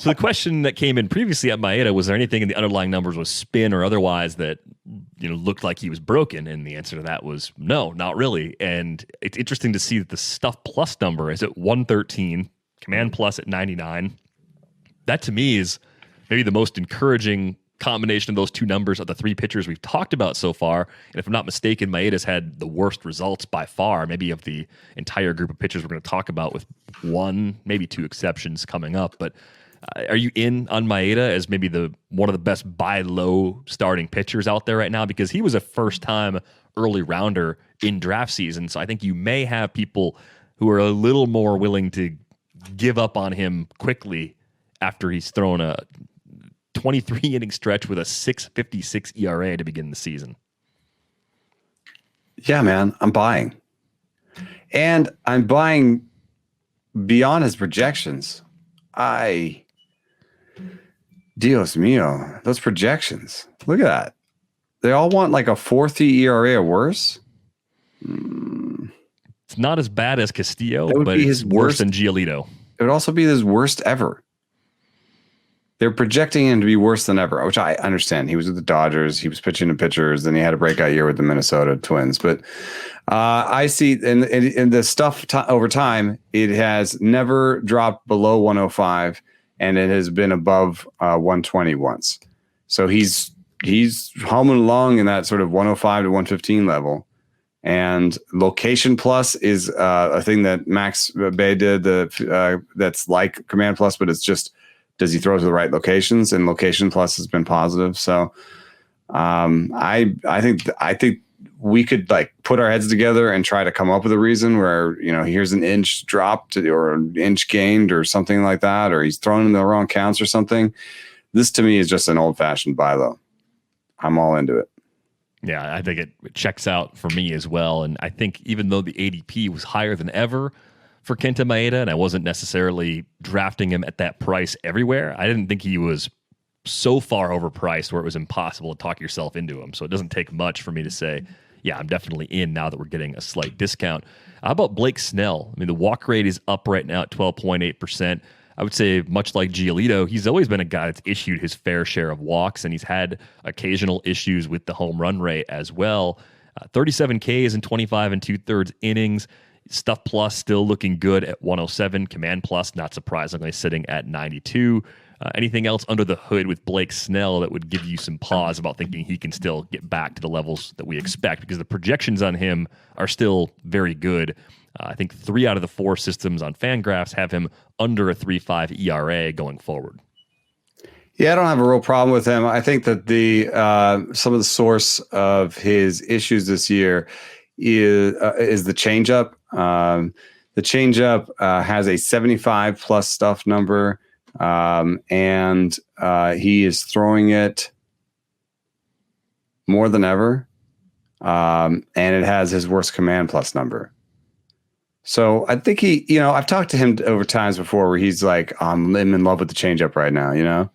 the question that came in previously at Maeda, was there anything in the underlying numbers with spin or otherwise that looked like he was broken? And the answer to that was no, not really. And it's interesting to see that the stuff plus number is at 113, command plus at 99. That to me is maybe the most encouraging combination of those two numbers of the three pitchers we've talked about so far. And if I'm not mistaken, Maeda's had the worst results by far, maybe of the entire group of pitchers we're going to talk about, with one, maybe two exceptions coming up. But are you in on Maeda as maybe one of the best buy low starting pitchers out there right now? Because he was a first-time early rounder in draft season. So I think you may have people who are a little more willing to give up on him quickly after he's thrown a 23-inning stretch with a 6.56 ERA to begin the season. Yeah, man, I'm buying. And I'm buying beyond his projections. Dios mío, those projections. Look at that. They all want like a 4.3 ERA or worse. It's not as bad as Castillo, but it's worse than Giolito. It would also be his worst ever. They're projecting him to be worse than ever, which I understand. He was with the Dodgers. He was pitching to pitchers. Then he had a breakout year with the Minnesota Twins. But I see in the stuff over time, it has never dropped below 105, and it has been above 120 once. So he's humming along in that sort of 105 to 115 level. And location plus is a thing that Max Bay did that's like command plus, but it's just, does he throw to the right locations? And location plus has been positive. So I think we could like put our heads together and try to come up with a reason where, here's an inch dropped or an inch gained or something like that, or he's thrown in the wrong counts or something. This to me is just an old fashioned buy low. I'm all into it. Yeah, I think it checks out for me as well. And I think even though the ADP was higher than ever for Kenta Maeda, and I wasn't necessarily drafting him at that price everywhere, I didn't think he was so far overpriced where it was impossible to talk yourself into him. So it doesn't take much for me to say, yeah, I'm definitely in now that we're getting a slight discount. How about Blake Snell? I mean, the walk rate is up right now at 12.8%. I would say, much like Giolito, he's always been a guy that's issued his fair share of walks, and he's had occasional issues with the home run rate as well. 37 Ks in 25 2/3 innings. Stuff plus still looking good at 107. Command plus, not surprisingly, sitting at 92. Anything else under the hood with Blake Snell that would give you some pause about thinking he can still get back to the levels that we expect? Because the projections on him are still very good. I think 3 out of the 4 systems on Fangraphs have him under a 3.5 ERA going forward. Yeah, I don't have a real problem with him. I think that some of the source of his issues this year is the changeup. The changeup has a 75 plus stuff number, and he is throwing it more than ever, and it has his worst command plus number. So I think I've talked to him over times before where he's like, I'm in love with the changeup right now,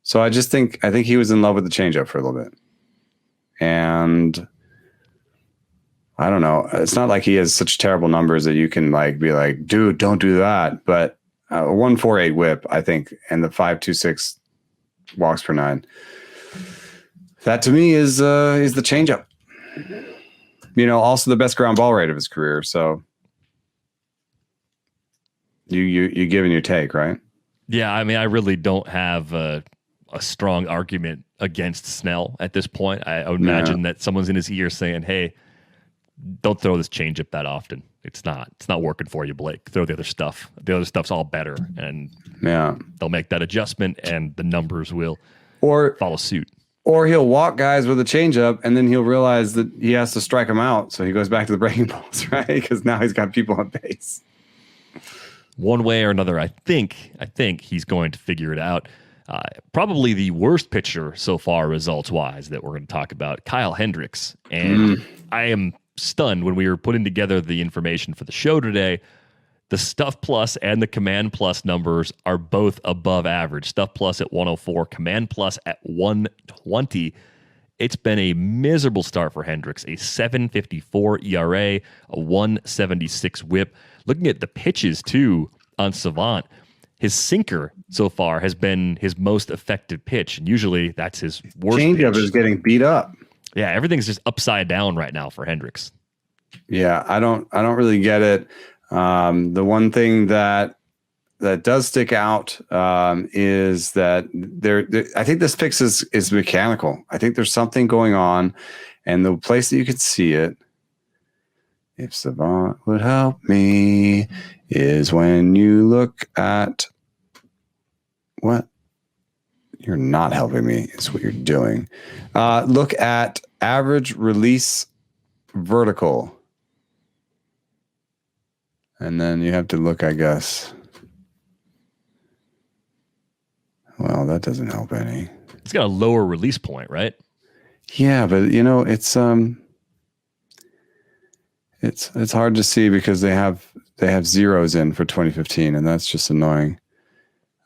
So I think he was in love with the changeup for a little bit. And I don't know. It's not like he has such terrible numbers that you can like be like, dude, don't do that. But 1.48 whip, I think, and the 5.26 walks per 9. That to me is the changeup. Also the best ground ball rate of his career. So you give and you take, right? Yeah, I mean, I really don't have a strong argument against Snell at this point. I would imagine that someone's in his ear saying, hey, don't throw this changeup that often. It's not working for you, Blake. Throw the other stuff. The other stuff's all better, and they'll make that adjustment, and the numbers will follow suit. Or he'll walk guys with a changeup, and then he'll realize that he has to strike them out, so he goes back to the breaking balls, right? Because now he's got people on base. One way or another, I think he's going to figure it out. Probably the worst pitcher so far, results-wise, that we're going to talk about, Kyle Hendricks. And I am stunned when we were putting together the information for the show today. The Stuff Plus and the Command Plus numbers are both above average. Stuff Plus at 104, Command Plus at 120. It's been a miserable start for Hendricks. A 7.54 ERA, a 1.76 WHIP. Looking at the pitches, too, on Savant, his sinker so far has been his most effective pitch. And usually that's his worst Changeup pitch. is getting beat up. Yeah, everything's just upside down right now for Hendricks. Yeah, I don't really get it. The one thing that does stick out is that there I think this fix is mechanical. I think there's something going on, and the place that you could see it, if Savant would help me, is when you look at what? You're not helping me. It's what you're doing. Look at average release vertical. And then you have to look, I guess. Well, that doesn't help any. It's got a lower release point, right? Yeah, but it's hard to see because they have zeros in for 2015, and that's just annoying.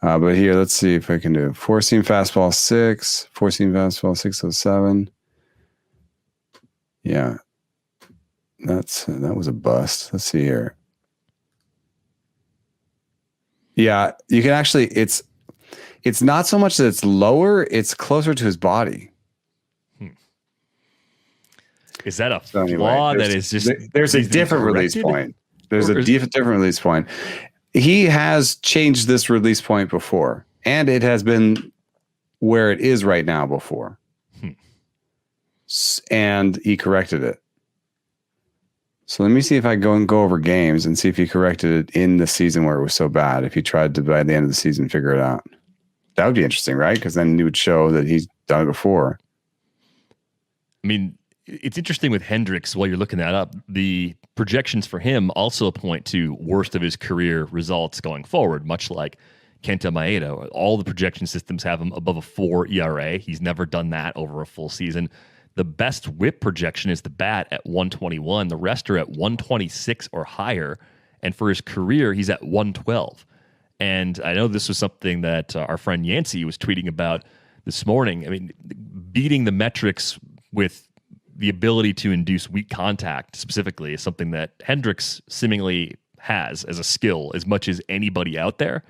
But here, let's see if I can do 4-seam fastball 6, 4-seam fastball 607. Yeah, that was a bust. Let's see here. Yeah, you can actually. It's not so much that it's lower; it's closer to his body. Is that a flaw that is just? There's a different release point. There's a different release point. He has changed this release point before, and it has been where it is right now before. And he corrected it. So let me see if I go over games and see if he corrected it in the season where it was so bad. If he tried to, by the end of the season, figure it out. That would be interesting, right? Because then it would show that he's done it before. I mean, it's interesting with Hendricks, while you're looking that up, the projections for him also point to worst of his career results going forward, much like Kenta Maeda. All the projection systems have him above a 4 ERA. He's never done that over a full season. The best whip projection is the bat at 121. The rest are at 126 or higher. And for his career, he's at 112. And I know this was something that our friend Yancey was tweeting about this morning. I mean, beating the metrics with the ability to induce weak contact specifically is something that Hendricks seemingly has as a skill as much as anybody out there.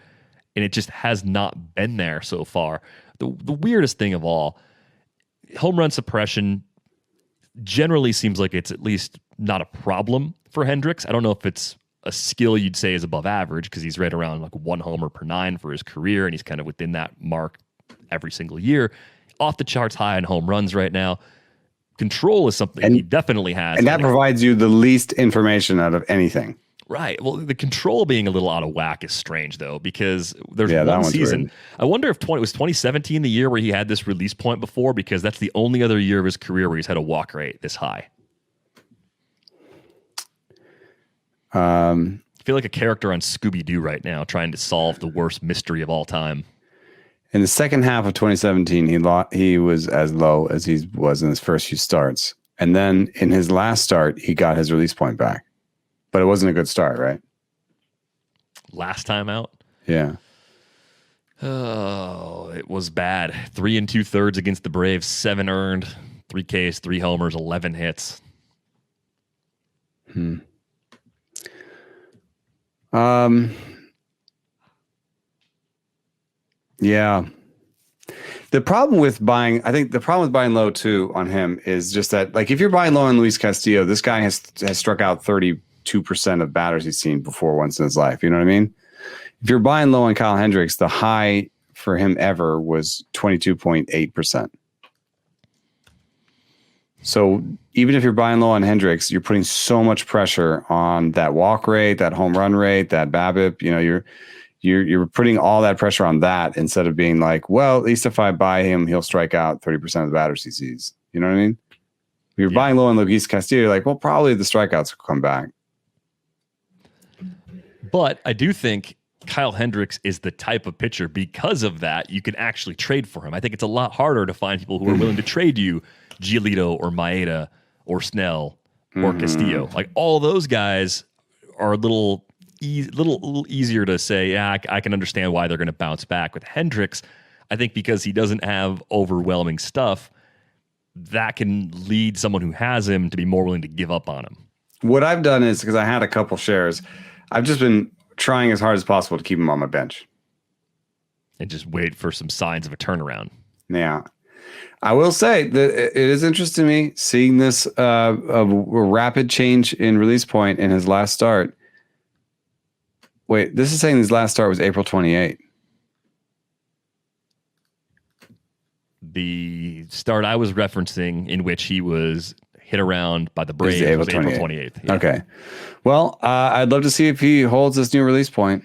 And it just has not been there so far. The weirdest thing of all, home run suppression generally seems like it's at least not a problem for Hendricks. I don't know if it's a skill you'd say is above average because he's right around like 1 homer per 9 for his career, and he's kind of within that mark every single year. Off the charts high in home runs right now. Control is something he definitely has. And that provides you the least information out of anything. Right. Well, the control being a little out of whack is strange, though, because there's one season. Weird. I wonder if it was 2017 the year where he had this release point before, because that's the only other year of his career where he's had a walk rate this high. I feel like a character on Scooby-Doo right now trying to solve the worst mystery of all time. In the second half of 2017, he was as low as he was in his first few starts. And then in his last start, he got his release point back. But it wasn't a good start, right? Last time out? Yeah. Oh, it was bad. 3 2/3 against the Braves, 7 earned, 3 Ks, 3 homers, 11 hits. Yeah. The problem with buying low too on him is just that, like, if you're buying low on Luis Castillo, this guy has struck out 32% of batters he's seen before once in his life. You know what I mean? If you're buying low on Kyle Hendricks, the high for him ever was 22.8%. So even if you're buying low on Hendricks, you're putting so much pressure on that walk rate, that home run rate, that BABIP. You're putting all that pressure on that instead of being like, well, at least if I buy him, he'll strike out 30% of the batters he sees. You know what I mean? If you're buying low on Luis Castillo, you're like, well, probably the strikeouts will come back. But I do think Kyle Hendricks is the type of pitcher, because of that, you can actually trade for him. I think it's a lot harder to find people who are willing to trade you Giolito or Maeda or Snell or Castillo. Like, all those guys are a little easier to say, yeah, I can understand why they're going to bounce back. With Hendricks, I think because he doesn't have overwhelming stuff, that can lead someone who has him to be more willing to give up on him. What I've done is, because I had a couple shares, I've just been trying as hard as possible to keep him on my bench. And just wait for some signs of a turnaround. Yeah. I will say that it is interesting to me seeing this a rapid change in release point in his last start. Wait, this is saying his last start was April 28. The start I was referencing, in which he was hit around by the Braves, was April 28th. Yeah. Okay. Well, I'd love to see if he holds this new release point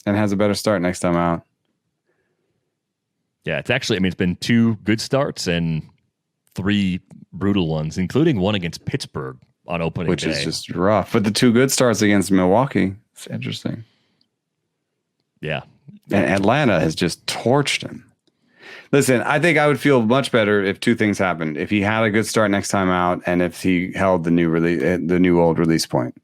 and has a better start next time out. Yeah, it's been 2 good starts and 3 brutal ones, including one against Pittsburgh on opening Which day. is just rough. But the 2 good starts against Milwaukee, it's interesting. Yeah. And Atlanta has just torched him. Listen, I think I would feel much better if 2 things happened. If he had a good start next time out, and if he held the new old release point.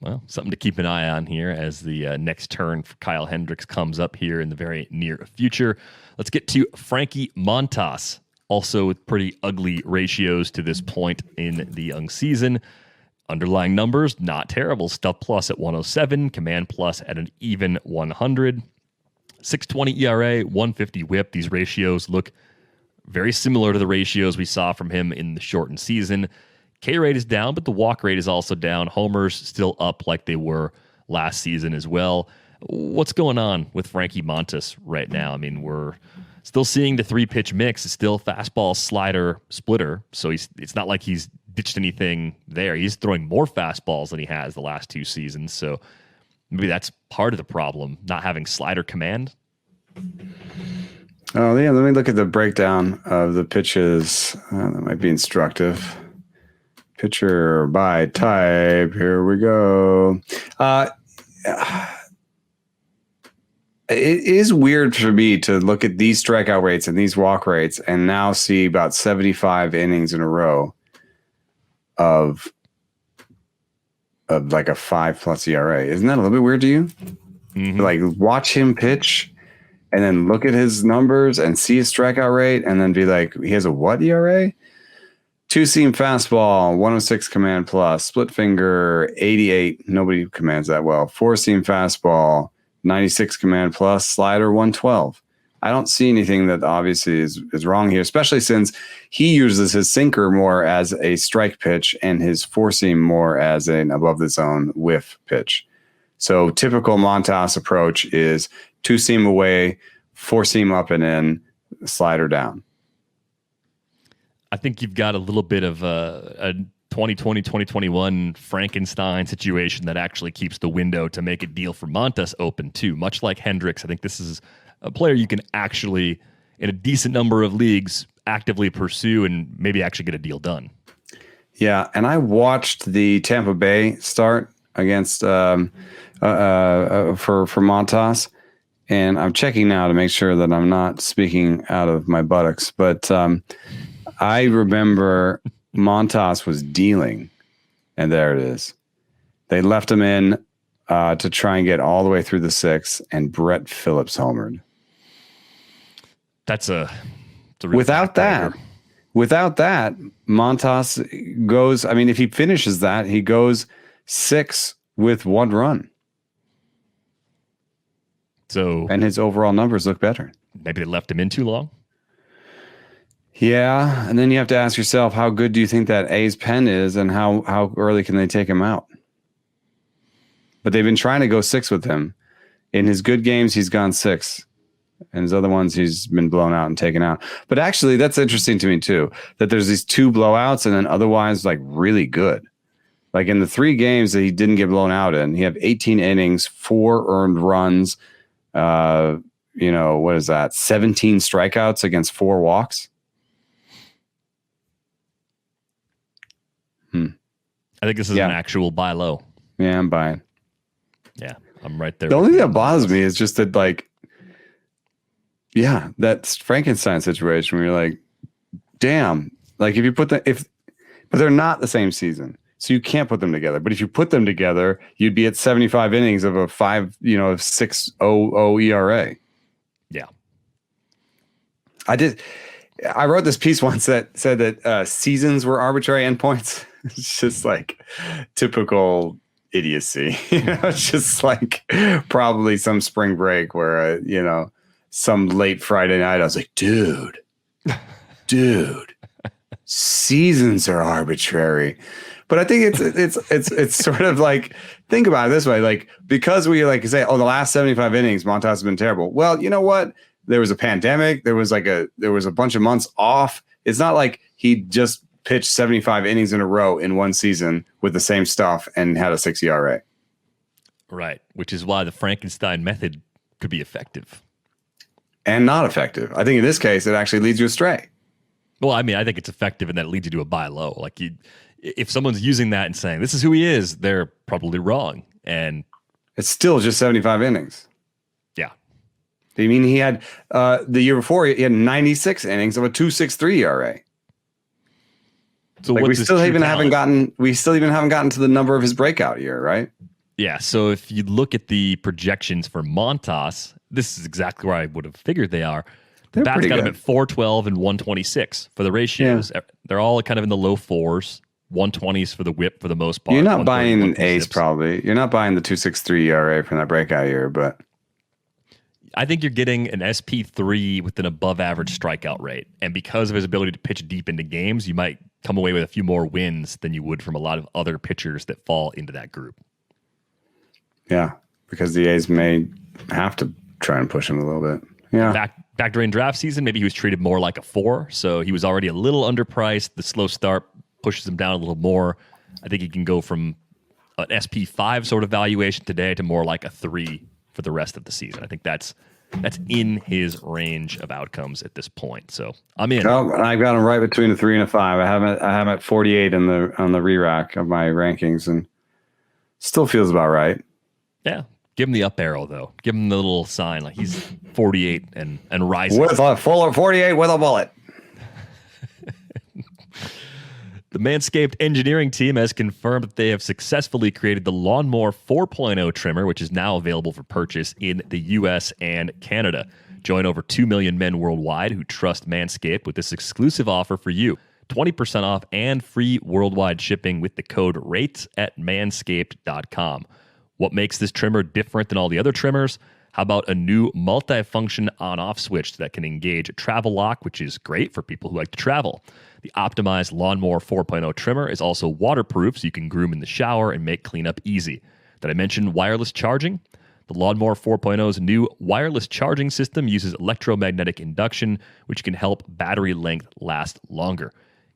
Well, something to keep an eye on here as the next turn for Kyle Hendricks comes up here in the very near future. Let's get to Frankie Montas, also with pretty ugly ratios to this point in the young season. Underlying numbers, not terrible. Stuff plus at 107, command plus at an even 100. 6.20 ERA, 150 whip. These ratios look very similar to the ratios we saw from him in the shortened season. K rate is down, but the walk rate is also down. Homers still up like they were last season as well. What's going on with Frankie Montas right now? I mean, we're still seeing the 3-pitch mix. It's still fastball, slider, splitter. So it's not like he's ditched anything there. He's throwing more fastballs than he has the last 2 seasons. So maybe that's part of the problem, not having slider command. Oh, yeah. Let me look at the breakdown of the pitches. That might be instructive. Pitcher by type. Here we go. It is weird for me to look at these strikeout rates and these walk rates and now see about 75 innings in a row of like a 5+ ERA. Isn't that a little bit weird to you? Mm-hmm. Like, watch him pitch and then look at his numbers and see his strikeout rate and then be like, he has a what ERA? 2-seam fastball, 106 command plus, split finger, 88. Nobody commands that well. 4-seam fastball, 96 command plus, slider, 112. I don't see anything that obviously is wrong here, especially since he uses his sinker more as a strike pitch and his 4-seam more as an above the zone whiff pitch. So typical Montas approach is 2-seam away, 4-seam up and in, slider down. I think you've got a little bit of a 2020, 2021 Frankenstein situation that actually keeps the window to make a deal for Montas open too. Much like Hendricks, I think this is a player you can actually, in a decent number of leagues, actively pursue and maybe actually get a deal done. Yeah, and I watched the Tampa Bay start against for Montas, and I'm checking now to make sure that I'm not speaking out of my buttocks, but I remember Montas was dealing, and there it is. They left him in to try and get all the way through the 6th, and Brett Phillips homered. That's a without that, Montas goes. I mean, if he finishes that, he goes 6 with 1 run. So, and his overall numbers look better. Maybe they left him in too long. Yeah, and then you have to ask yourself, how good do you think that A's pen is, and how early can they take him out? But they've been trying to go 6 with him. In his good games, he's gone 6. And his other ones, he's been blown out and taken out. But actually, that's interesting to me too, that there's these 2 blowouts and then otherwise like really good. Like in the 3 games that he didn't get blown out in, he had 18 innings, 4 earned runs. What is that? 17 strikeouts against 4 walks. I think this is an actual buy low. Yeah, I'm buying. Yeah, I'm right there. The only thing that bothers me is just that, like, that Frankenstein situation where you're like, damn, like if you put but they're not the same season, so you can't put them together. But if you put them together, you'd be at 75 innings of a 6.00 ERA. Yeah, I wrote this piece once that said that seasons were arbitrary endpoints. It's just like typical idiocy. It's just like probably some spring break where, some late Friday night, I was like, dude, seasons are arbitrary. But I think it's sort of like, think about it this way, like, because we like say, the last 75 innings, Montas has been terrible. Well, you know what? There was a pandemic. There was a bunch of months off. It's not like he just pitched 75 innings in a row in one season with the same stuff and had a 6 ERA. Right, which is why the Frankenstein method could be effective. And not effective. I think in this case, it actually leads you astray. Well, I mean, I think it's effective and that it leads you to a buy low. Like, if someone's using that and saying, this is who he is, they're probably wrong. And it's still just 75 innings. Yeah. I mean, he had, the year before, he had 96 innings of a 2.63 ERA. So like we still even haven't gotten to the number of his breakout year, right? Yeah. So if you look at the projections for Montas, this is exactly where I would have figured they are. The bats got him at 412 and 126 for the ratios. Yeah. They're all kind of in the low 4s, 120s for the whip for the most part. You're not buying A's probably. You're not buying the 2.63 ERA from that breakout year, but I think you're getting an SP3 with an above average strikeout rate. And because of his ability to pitch deep into games, you might come away with a few more wins than you would from a lot of other pitchers that fall into that group. Yeah, because the A's may have to try and push him a little bit. Yeah. Back during draft season, maybe he was treated more like a 4. So he was already a little underpriced. The slow start pushes him down a little more. I think he can go from an SP5 sort of valuation today to more like a 3 for the rest of the season. I think that's in his range of outcomes at this point. So I'm in. Oh, I got him right between a 3 and a 5. I have him at 48 on the re-rack of my rankings, and still feels about right. Yeah. Give him the up arrow though. Give him the little sign like he's 48 and rising. With a full 48 with a bullet. The Manscaped engineering team has confirmed that they have successfully created the Lawnmower 4.0 trimmer, which is now available for purchase in the U.S. and Canada. Join over 2 million men worldwide who trust Manscaped with this exclusive offer for you. 20% off and free worldwide shipping with the code RATES at manscaped.com. What makes this trimmer different than all the other trimmers? How about a new multi-function on-off switch that can engage a travel lock, which is great for people who like to travel. The optimized Lawnmower 4.0 trimmer is also waterproof, so you can groom in the shower and make cleanup easy. Did I mention wireless charging? The Lawnmower 4.0's new wireless charging system uses electromagnetic induction, which can help battery length last longer.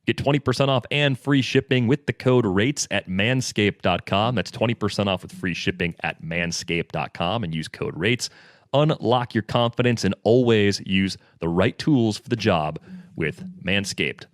Get 20% off and free shipping with the code RATES at manscaped.com. That's 20% off with free shipping at manscaped.com and use code RATES. Unlock your confidence and always use the right tools for the job with Manscaped.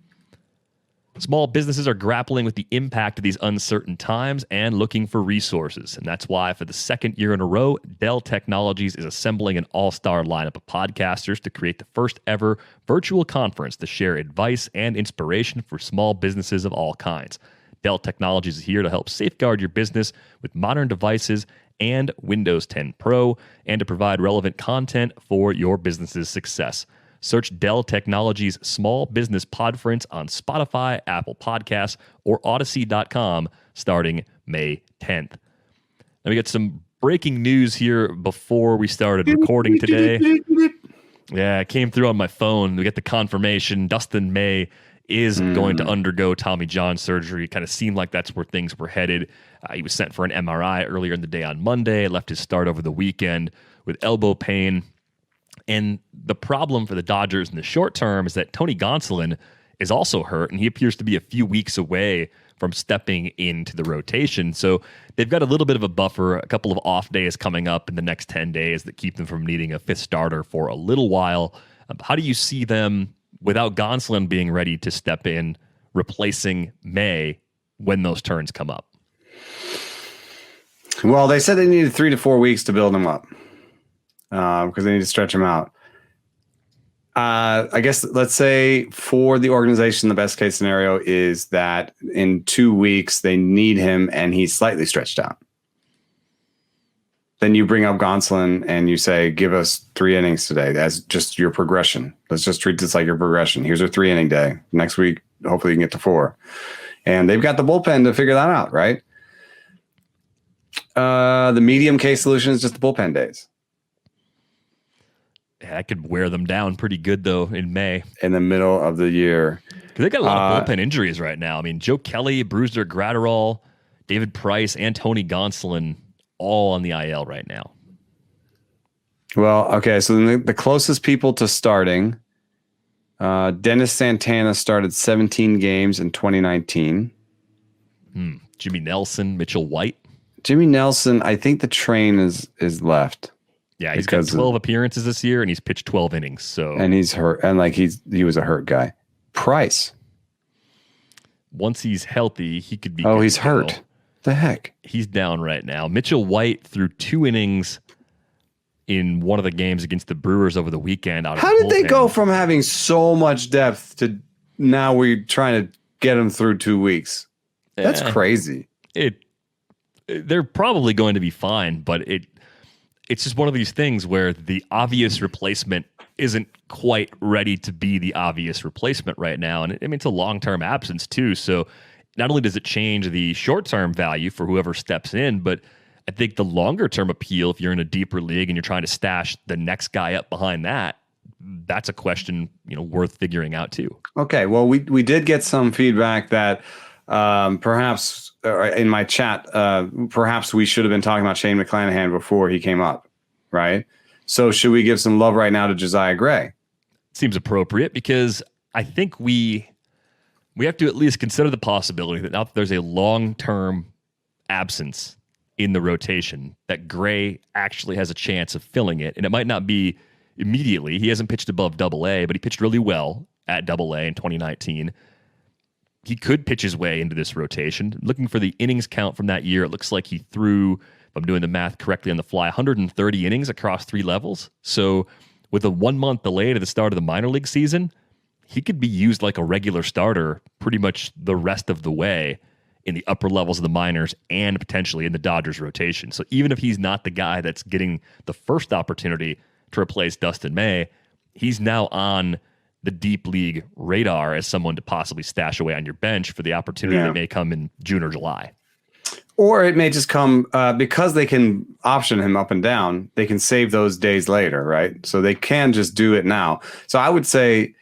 Small businesses are grappling with the impact of these uncertain times and looking for resources. And that's why, for the second year in a row, Dell Technologies is assembling an all-star lineup of podcasters to create the first ever virtual conference to share advice and inspiration for small businesses of all kinds. Dell Technologies is here to help safeguard your business with modern devices and Windows 10 Pro, and to provide relevant content for your business's success. Search Dell Technologies Small Business Podference on Spotify, Apple Podcasts, or Odyssey.com starting May 10th. Now we got some breaking news here before we started recording today. Yeah, it came through on my phone. We get the confirmation. Dustin May is going to undergo Tommy John surgery. It kind of seemed like that's where things were headed. He was sent for an MRI earlier in the day on Monday, left his start over the weekend with elbow pain. And the problem for the Dodgers in the short term is that Tony Gonsolin is also hurt, and he appears to be a few weeks away from stepping into the rotation. So they've got a little bit of a buffer, a couple of off days coming up in the next 10 days that keep them from needing a fifth starter for a little while. How do you see them, without Gonsolin being ready to step in, replacing May when those turns come up? Well, they said they needed 3 to 4 weeks to build him up because they need to stretch him out. I guess let's say for the organization, the best case scenario is that in 2 weeks they need him and he's slightly stretched out. Then you bring up Gonsolin and you say, give us 3 innings today as just your progression. Let's just treat this like your progression. Here's your 3-inning day. Next week, hopefully you can get to 4. And they've got the bullpen to figure that out, right? The medium case solution is just the bullpen days. That could wear them down pretty good, though, in May. In the middle of the year. Because they got a lot of bullpen injuries right now. I mean, Joe Kelly, Brewster Gratterall, David Price, and Tony Gonsolin all on the IL right now. Well, okay, so the closest people to starting, Dennis Santana started 17 games in 2019. Jimmy Nelson, Mitchell White. Jimmy Nelson, I think the train is left. Yeah, he's got 12 appearances this year, and he's pitched 12 innings. So, and he's hurt, and like he was a hurt guy. Price, once he's healthy, he could be. Oh, he's hurt. The heck? He's down right now. Mitchell White threw 2 innings in one of the games against the Brewers over the weekend. How did they go from having so much depth to now we're trying to get them through 2 weeks? That's crazy. They're probably going to be fine, but it's just one of these things where the obvious replacement isn't quite ready to be the obvious replacement right now. And I mean, it's a long-term absence too. So not only does it change the short-term value for whoever steps in, but I think the longer-term appeal, if you're in a deeper league and you're trying to stash the next guy up behind that, that's a question, worth figuring out too. Okay. Well, we did get some feedback that perhaps in my chat, perhaps we should have been talking about Shane McClanahan before he came up, right? So should we give some love right now to Josiah Gray? Seems appropriate because I think we have to at least consider the possibility that now that there's a long-term absence in the rotation, that Gray actually has a chance of filling it. And it might not be immediately. He hasn't pitched above Double-A, but he pitched really well at Double-A in 2019. He could pitch his way into this rotation. Looking for the innings count from that year, it looks like he threw, if I'm doing the math correctly on the fly, 130 innings across 3 levels. So with a 1-month delay to the start of the minor league season, he could be used like a regular starter pretty much the rest of the way in the upper levels of the minors and potentially in the Dodgers rotation. So even if he's not the guy that's getting the first opportunity to replace Dustin May, he's now on the deep league radar as someone to possibly stash away on your bench for the opportunity that may come in June or July. Or it may just come because they can option him up and down. They can save those days later, right? So they can just do it now. So I would say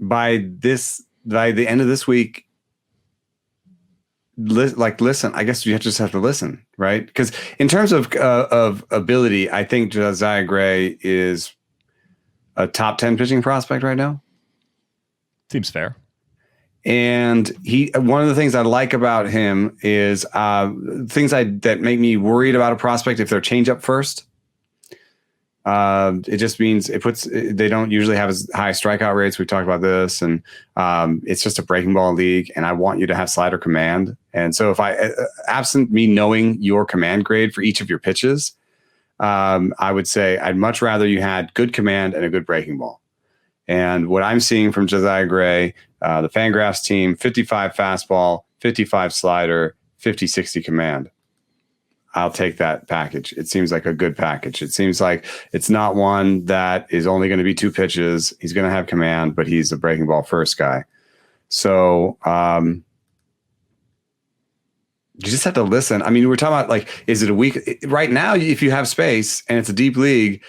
by the end of this week, listen. I guess you just have to listen, right? Because in terms of ability, I think Josiah Gray is a top 10 pitching prospect right now. Seems fair. And one of the things I like about him is things that make me worried about a prospect if they're changeup first. It just means they don't usually have as high strikeout rates. We've talked about this, and it's just a breaking ball league, and I want you to have slider command. And so if absent me knowing your command grade for each of your pitches, I would say I'd much rather you had good command and a good breaking ball. And what I'm seeing from Josiah Gray, the Fangraphs team, 55 fastball, 55 slider, 50-60 command. I'll take that package. It seems like a good package. It seems like it's not one that is only going to be 2 pitches. He's going to have command, but he's a breaking ball first guy. So you just have to listen. I mean, we're talking about is it a week? Right now, if you have space and it's a deep league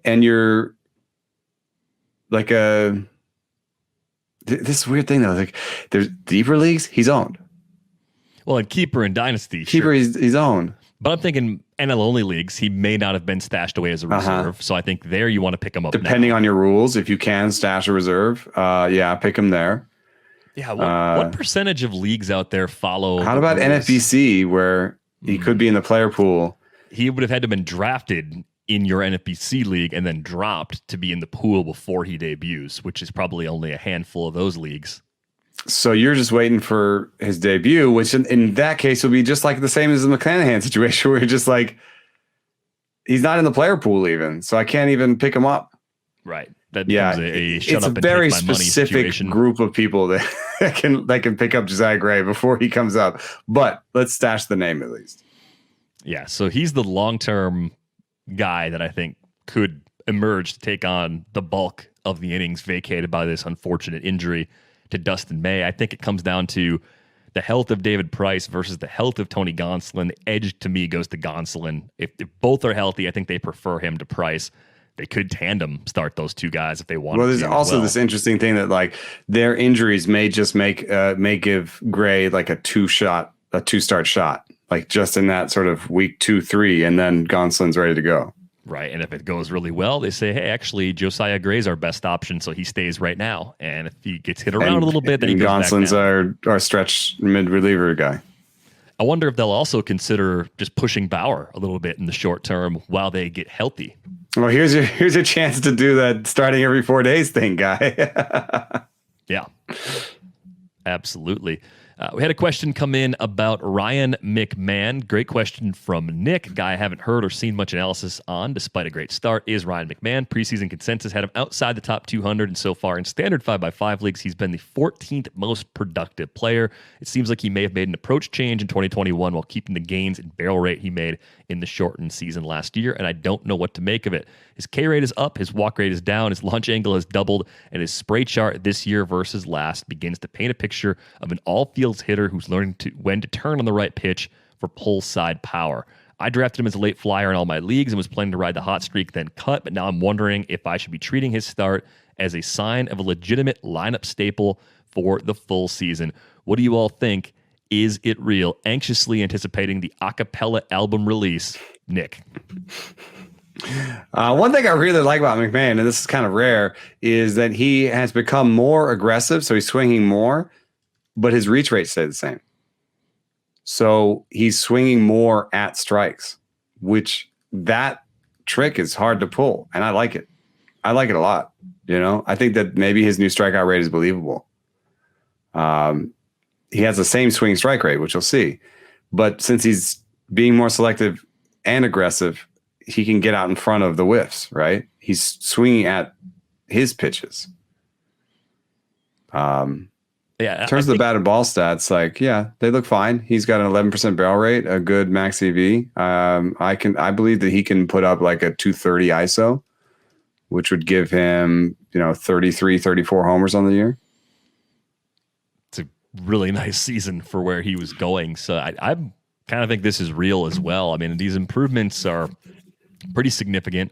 and you're this weird thing though, there's deeper leagues, he's owned. Well, in Keeper and Dynasty. Keeper, he's owned. But I'm thinking NL only leagues, he may not have been stashed away as a reserve. So I think there you want to pick him up. Depending on your rules, if you can stash a reserve, pick him there. Yeah. What percentage of leagues out there follow? How about rules? NFBC, where he could be in the player pool? He would have had to have been drafted in your NFBC league and then dropped to be in the pool before he debuts, which is probably only a handful of those leagues. So you're just waiting for his debut, which in that case will be just like the same as the McClanahan situation, where you're just like, he's not in the player pool even, so I can't even pick him up. Right. That becomes a shut it's up a and very take my money specific situation. Group of people that can pick up Josiah Gray before he comes up. But let's stash the name at least. Yeah, so he's the long-term guy that I think could emerge to take on the bulk of the innings vacated by this unfortunate injury to Dustin May. I think it comes down to the health of David Price versus the health of Tony Gonsolin. The edge to me goes to Gonsolin. If both are healthy, I think they prefer him to Price. They could tandem start those two guys if they want. Well, there's also this interesting thing that like their injuries may just may give Gray like a two-start shot, like just in that sort of week 2, 3, and then Gonsolin's ready to go. Right, and if it goes really well, they say, hey, actually, Josiah Gray's our best option, so he stays right now. And if he gets hit around a little bit, then he goes Gonsolin's back down. our stretch mid-reliever guy. I wonder if they'll also consider just pushing Bauer a little bit in the short term while they get healthy. Well, here's your chance to do that starting every 4 days thing, guy. Yeah, absolutely. We had a question come in about Ryan McMahon. Great question from Nick. Guy I haven't heard or seen much analysis on, despite a great start, is Ryan McMahon. Preseason consensus had him outside the top 200, and so far in standard 5x5 leagues, he's been the 14th most productive player. It seems like he may have made an approach change in 2021 while keeping the gains and barrel rate he made in the shortened season last year, and I don't know what to make of it. His K rate is up, his walk rate is down, his launch angle has doubled, and his spray chart this year versus last begins to paint a picture of an all-fields hitter who's learning when to turn on the right pitch for pull side power. I drafted him as a late flyer in all my leagues and was planning to ride the hot streak, then cut, but now I'm wondering if I should be treating his start as a sign of a legitimate lineup staple for the full season. What do you all think? Is it real? Anxiously anticipating the a cappella album release. Nick. One thing I really like about McMahon, and this is kind of rare, is that he has become more aggressive. So he's swinging more, but his reach rate stayed the same. So he's swinging more at strikes, which that trick is hard to pull. And I like it. I like it a lot. You know, I think that maybe his new strikeout rate is believable. He has the same swing strike rate, which you'll see. But since he's being more selective and aggressive, he can get out in front of the whiffs, right? He's swinging at his pitches. In terms of the batted ball stats, they look fine. He's got an 11% barrel rate, a good max EV. I believe that he can put up like a 230 ISO, which would give him, 33, 34 homers on the year. It's a really nice season for where he was going. So I kind of think this is real as well. I mean, these improvements are pretty significant.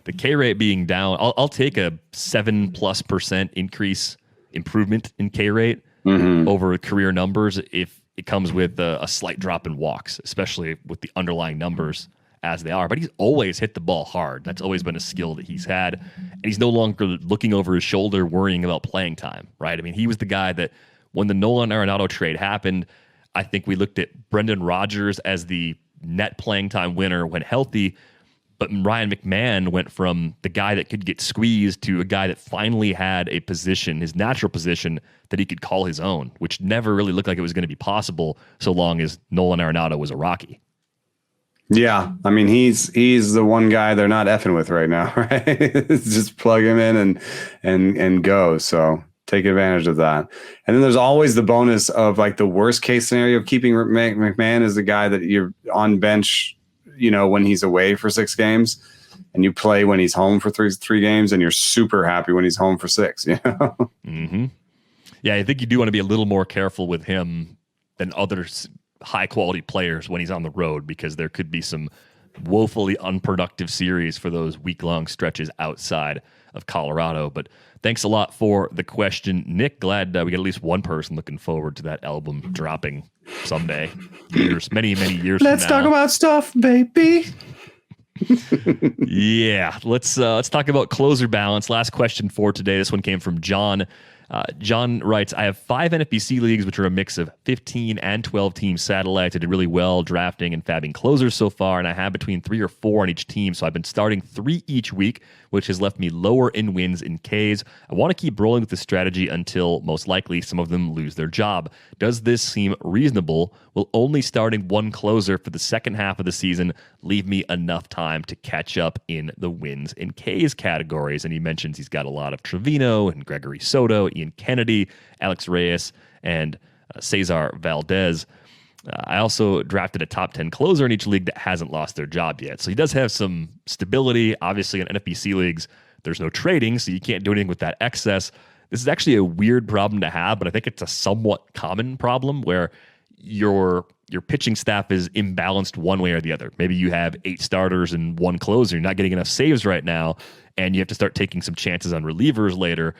The K rate being down, I'll take a 7+% improvement in K rate over career numbers if it comes with a slight drop in walks, especially with the underlying numbers as they are. But he's always hit the ball hard. That's always been a skill that he's had. And he's no longer looking over his shoulder worrying about playing time, right? I mean, he was the guy that when the Nolan Arenado trade happened, I think we looked at Brendan Rodgers as the net playing time winner when healthy. But Ryan McMahon went from the guy that could get squeezed to a guy that finally had a position, his natural position, that he could call his own, which never really looked like it was going to be possible so long as Nolan Arenado was a Rocky. Yeah, I mean, he's the one guy they're not effing with right now, right? Just plug him in and go. So take advantage of that. And then there's always the bonus of like the worst case scenario of keeping McMahon is the guy that you're on bench, when he's away for 6 games, and you play when he's home for three games, and you're super happy when he's home for 6. Mm-hmm. Yeah, I think you do want to be a little more careful with him than other high quality players when he's on the road, because there could be some woefully unproductive series for those week long stretches outside of Colorado. But Thanks a lot for the question, Nick. Glad we got at least one person looking forward to that album dropping someday. Many years Let's from now. talk about stuff, baby. Yeah, let's talk about closer balance. Last question for today. This one came from John. John writes, I have 5 NFBC leagues, which are a mix of 15 and 12 team satellites. I did really well drafting and fabbing closers so far, and I have between 3 or 4 on each team. So I've been starting 3 each week, which has left me lower in wins in Ks. I want to keep rolling with this strategy until most likely some of them lose their job. Does this seem reasonable? Will only starting 1 closer for the second half of the season leave me enough time to catch up in the wins in Ks categories? And he mentions he's got a lot of Trevino and Gregory Soto, Ian Kennedy, Alex Reyes, and Cesar Valdez. I also drafted a top 10 closer in each league that hasn't lost their job yet. So he does have some stability. Obviously, in NFBC leagues, there's no trading, so you can't do anything with that excess. This is actually a weird problem to have, but I think it's a somewhat common problem where your pitching staff is imbalanced one way or the other. Maybe you have 8 starters and 1 closer. You're not getting enough saves right now, and you have to start taking some chances on relievers later.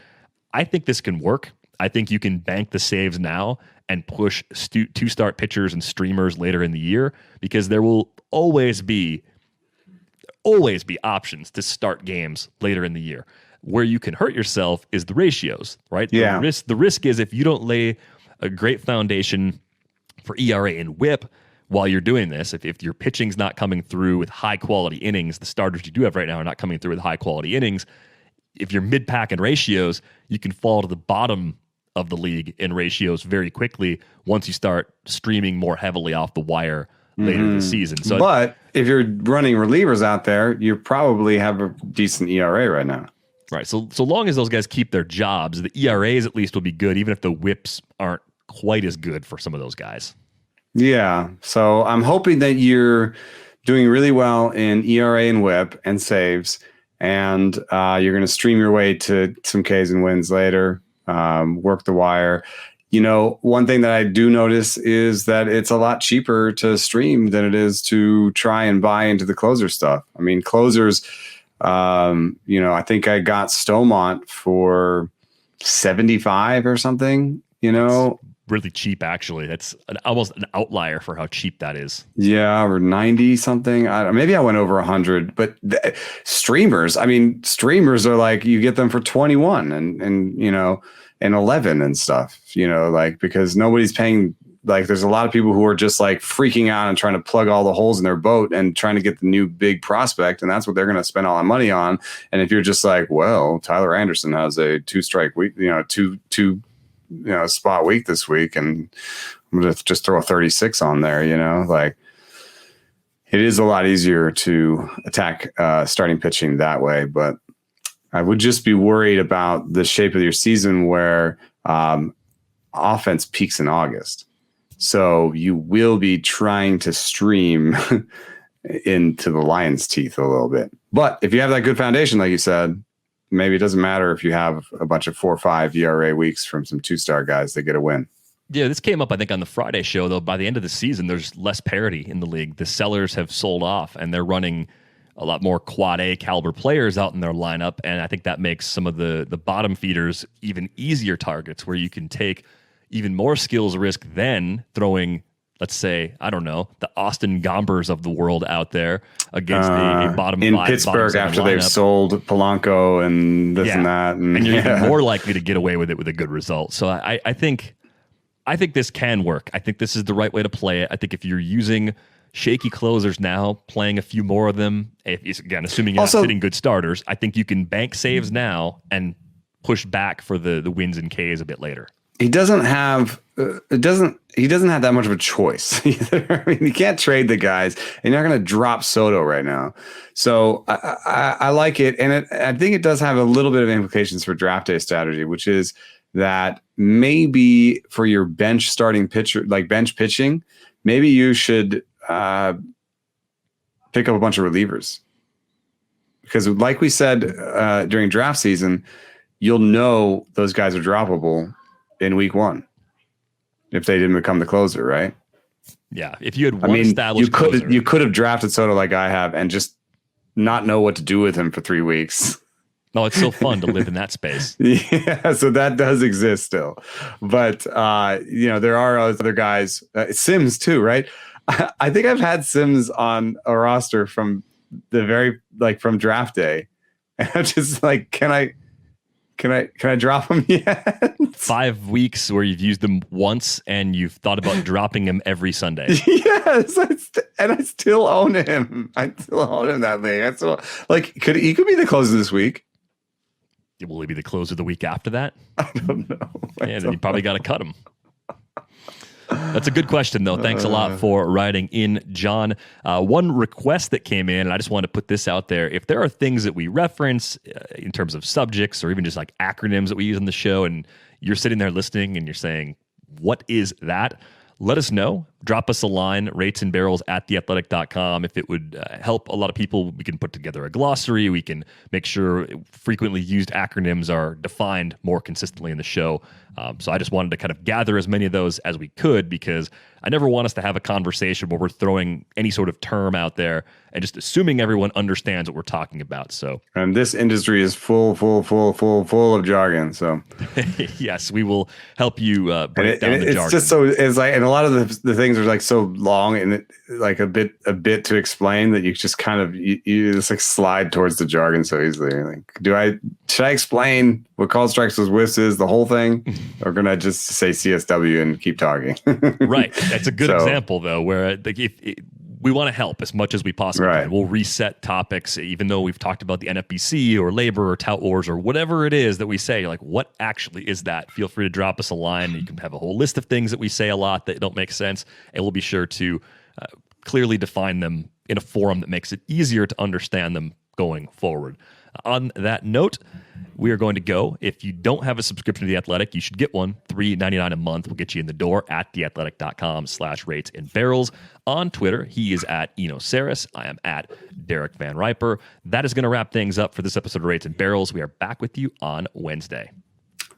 I think this can work. I think you can bank the saves now and push 2-start pitchers and streamers later in the year, because there will always be options to start games later in the year. Where you can hurt yourself is the ratios, right? Yeah. The risk is if you don't lay a great foundation for ERA and WHIP while you're doing this, if your pitching's not coming through with high quality innings, the starters you do have right now are not coming through with high quality innings. If you're mid-pack in ratios, you can fall to the bottom of the league in ratios very quickly once you start streaming more heavily off the wire later this season. So, but if you're running relievers out there, you probably have a decent ERA right now. Right. So long as those guys keep their jobs, the ERAs at least will be good, even if the WHIPs aren't quite as good for some of those guys. Yeah. So I'm hoping that you're doing really well in ERA and WHIP and saves, and you're going to stream your way to some Ks and wins later, work the wire. You know, one thing that I do notice is that it's a lot cheaper to stream than it is to try and buy into the closer stuff. I mean, closers, I think I got Stomont for 75 or something, That's really cheap, actually. That's almost an outlier for how cheap that is. Yeah, or 90 something. Maybe I went over 100, but streamers are like, you get them for 21 and 11 and stuff, because nobody's paying. Like, there's a lot of people who are just like freaking out and trying to plug all the holes in their boat and trying to get the new big prospect. And that's what they're going to spend all that money on. And if you're just like, well, Tyler Anderson has a 2-strike week, two spot week this week, and I'm going to just throw a 36 on there, like, it is a lot easier to attack starting pitching that way. But I would just be worried about the shape of your season where offense peaks in August. So you will be trying to stream into the lion's teeth a little bit. But if you have that good foundation, like you said, maybe it doesn't matter if you have a bunch of 4 or 5 ERA weeks from some 2-star guys that get a win. Yeah, this came up, I think, on the Friday show, though. By the end of the season, there's less parity in the league. The sellers have sold off, and they're running a lot more quad A caliber players out in their lineup. And I think that makes some of the bottom feeders even easier targets, where you can take even more skills risk than throwing, let's say, I don't know, the Austin Gombers of the world out there against a bottom in 5 Pittsburgh after they've sold Polanco and this and that. And you're even more likely to get away with it with a good result. So I think this can work. I think this is the right way to play it. I think if you're using shaky closers now, playing a few more of them, assuming you're not sitting good starters, I think you can bank saves now and push back for the wins and Ks a bit later. He doesn't have that much of a choice either. I mean, you can't trade the guys, and you're not going to drop Soto right now. So I like it, and I think it does have a little bit of implications for draft day strategy, which is that maybe for your bench starting pitcher, like bench pitching, maybe you should pick up a bunch of relievers, because like we said during draft season, you'll know those guys are droppable in week 1 if they didn't become the closer, right? Yeah, if you had one established closer, you could have drafted Soto like I have and just not know what to do with him for 3 weeks. No, it's so fun to live in that space. Yeah, so that does exist still. But, there are other guys. Sims, too, right? I think I've had Sims on a roster from from draft day. And I'm just like, can I drop him yet? 5 weeks where you've used them once and you've thought about dropping him every Sunday. Yes, and I still own him. I still own him that league. He could be the close of this week. Will he be the closer the week after that? I don't know. Then you probably got to cut him. That's a good question, though. Thanks a lot for writing in, John. One request that came in, and I just wanted to put this out there. If there are things that we reference in terms of subjects or even just like acronyms that we use on the show, and you're sitting there listening and you're saying, what is that? Let us know. Drop us a line, ratesandbarrels@theathletic.com. If it would help a lot of people, we can put together a glossary. We can make sure frequently used acronyms are defined more consistently in the show. So I just wanted to kind of gather as many of those as we could, because I never want us to have a conversation where we're throwing any sort of term out there and just assuming everyone understands what we're talking about. So, and this industry is full of jargon. So yes, we will help you break down the jargon. It's just it's like, and a lot of the things are like so long and like a bit to explain that you just kind of you just like slide towards the jargon so easily. Like, should I explain what called strikes was whiffs is, the whole thing, or can I just say CSW and keep talking? Right. That's a good example, though, where we want to help as much as we possibly can. We'll reset topics, even though we've talked about the NFBC or labor or tout wars or whatever it is that we say. You're like, what actually is that? Feel free to drop us a line. You can have a whole list of things that we say a lot that don't make sense, and we'll be sure to clearly define them in a forum that makes it easier to understand them going forward. On that note, we are going to go. If you don't have a subscription to The Athletic, you should get one. $3.99 a month will get you in the door at theathletic.com/ratesandbarrels. On Twitter, he is at Eno Saris. I am at Derek Van Riper. That is going to wrap things up for this episode of Rates and Barrels. We are back with you on Wednesday.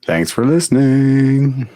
Thanks for listening.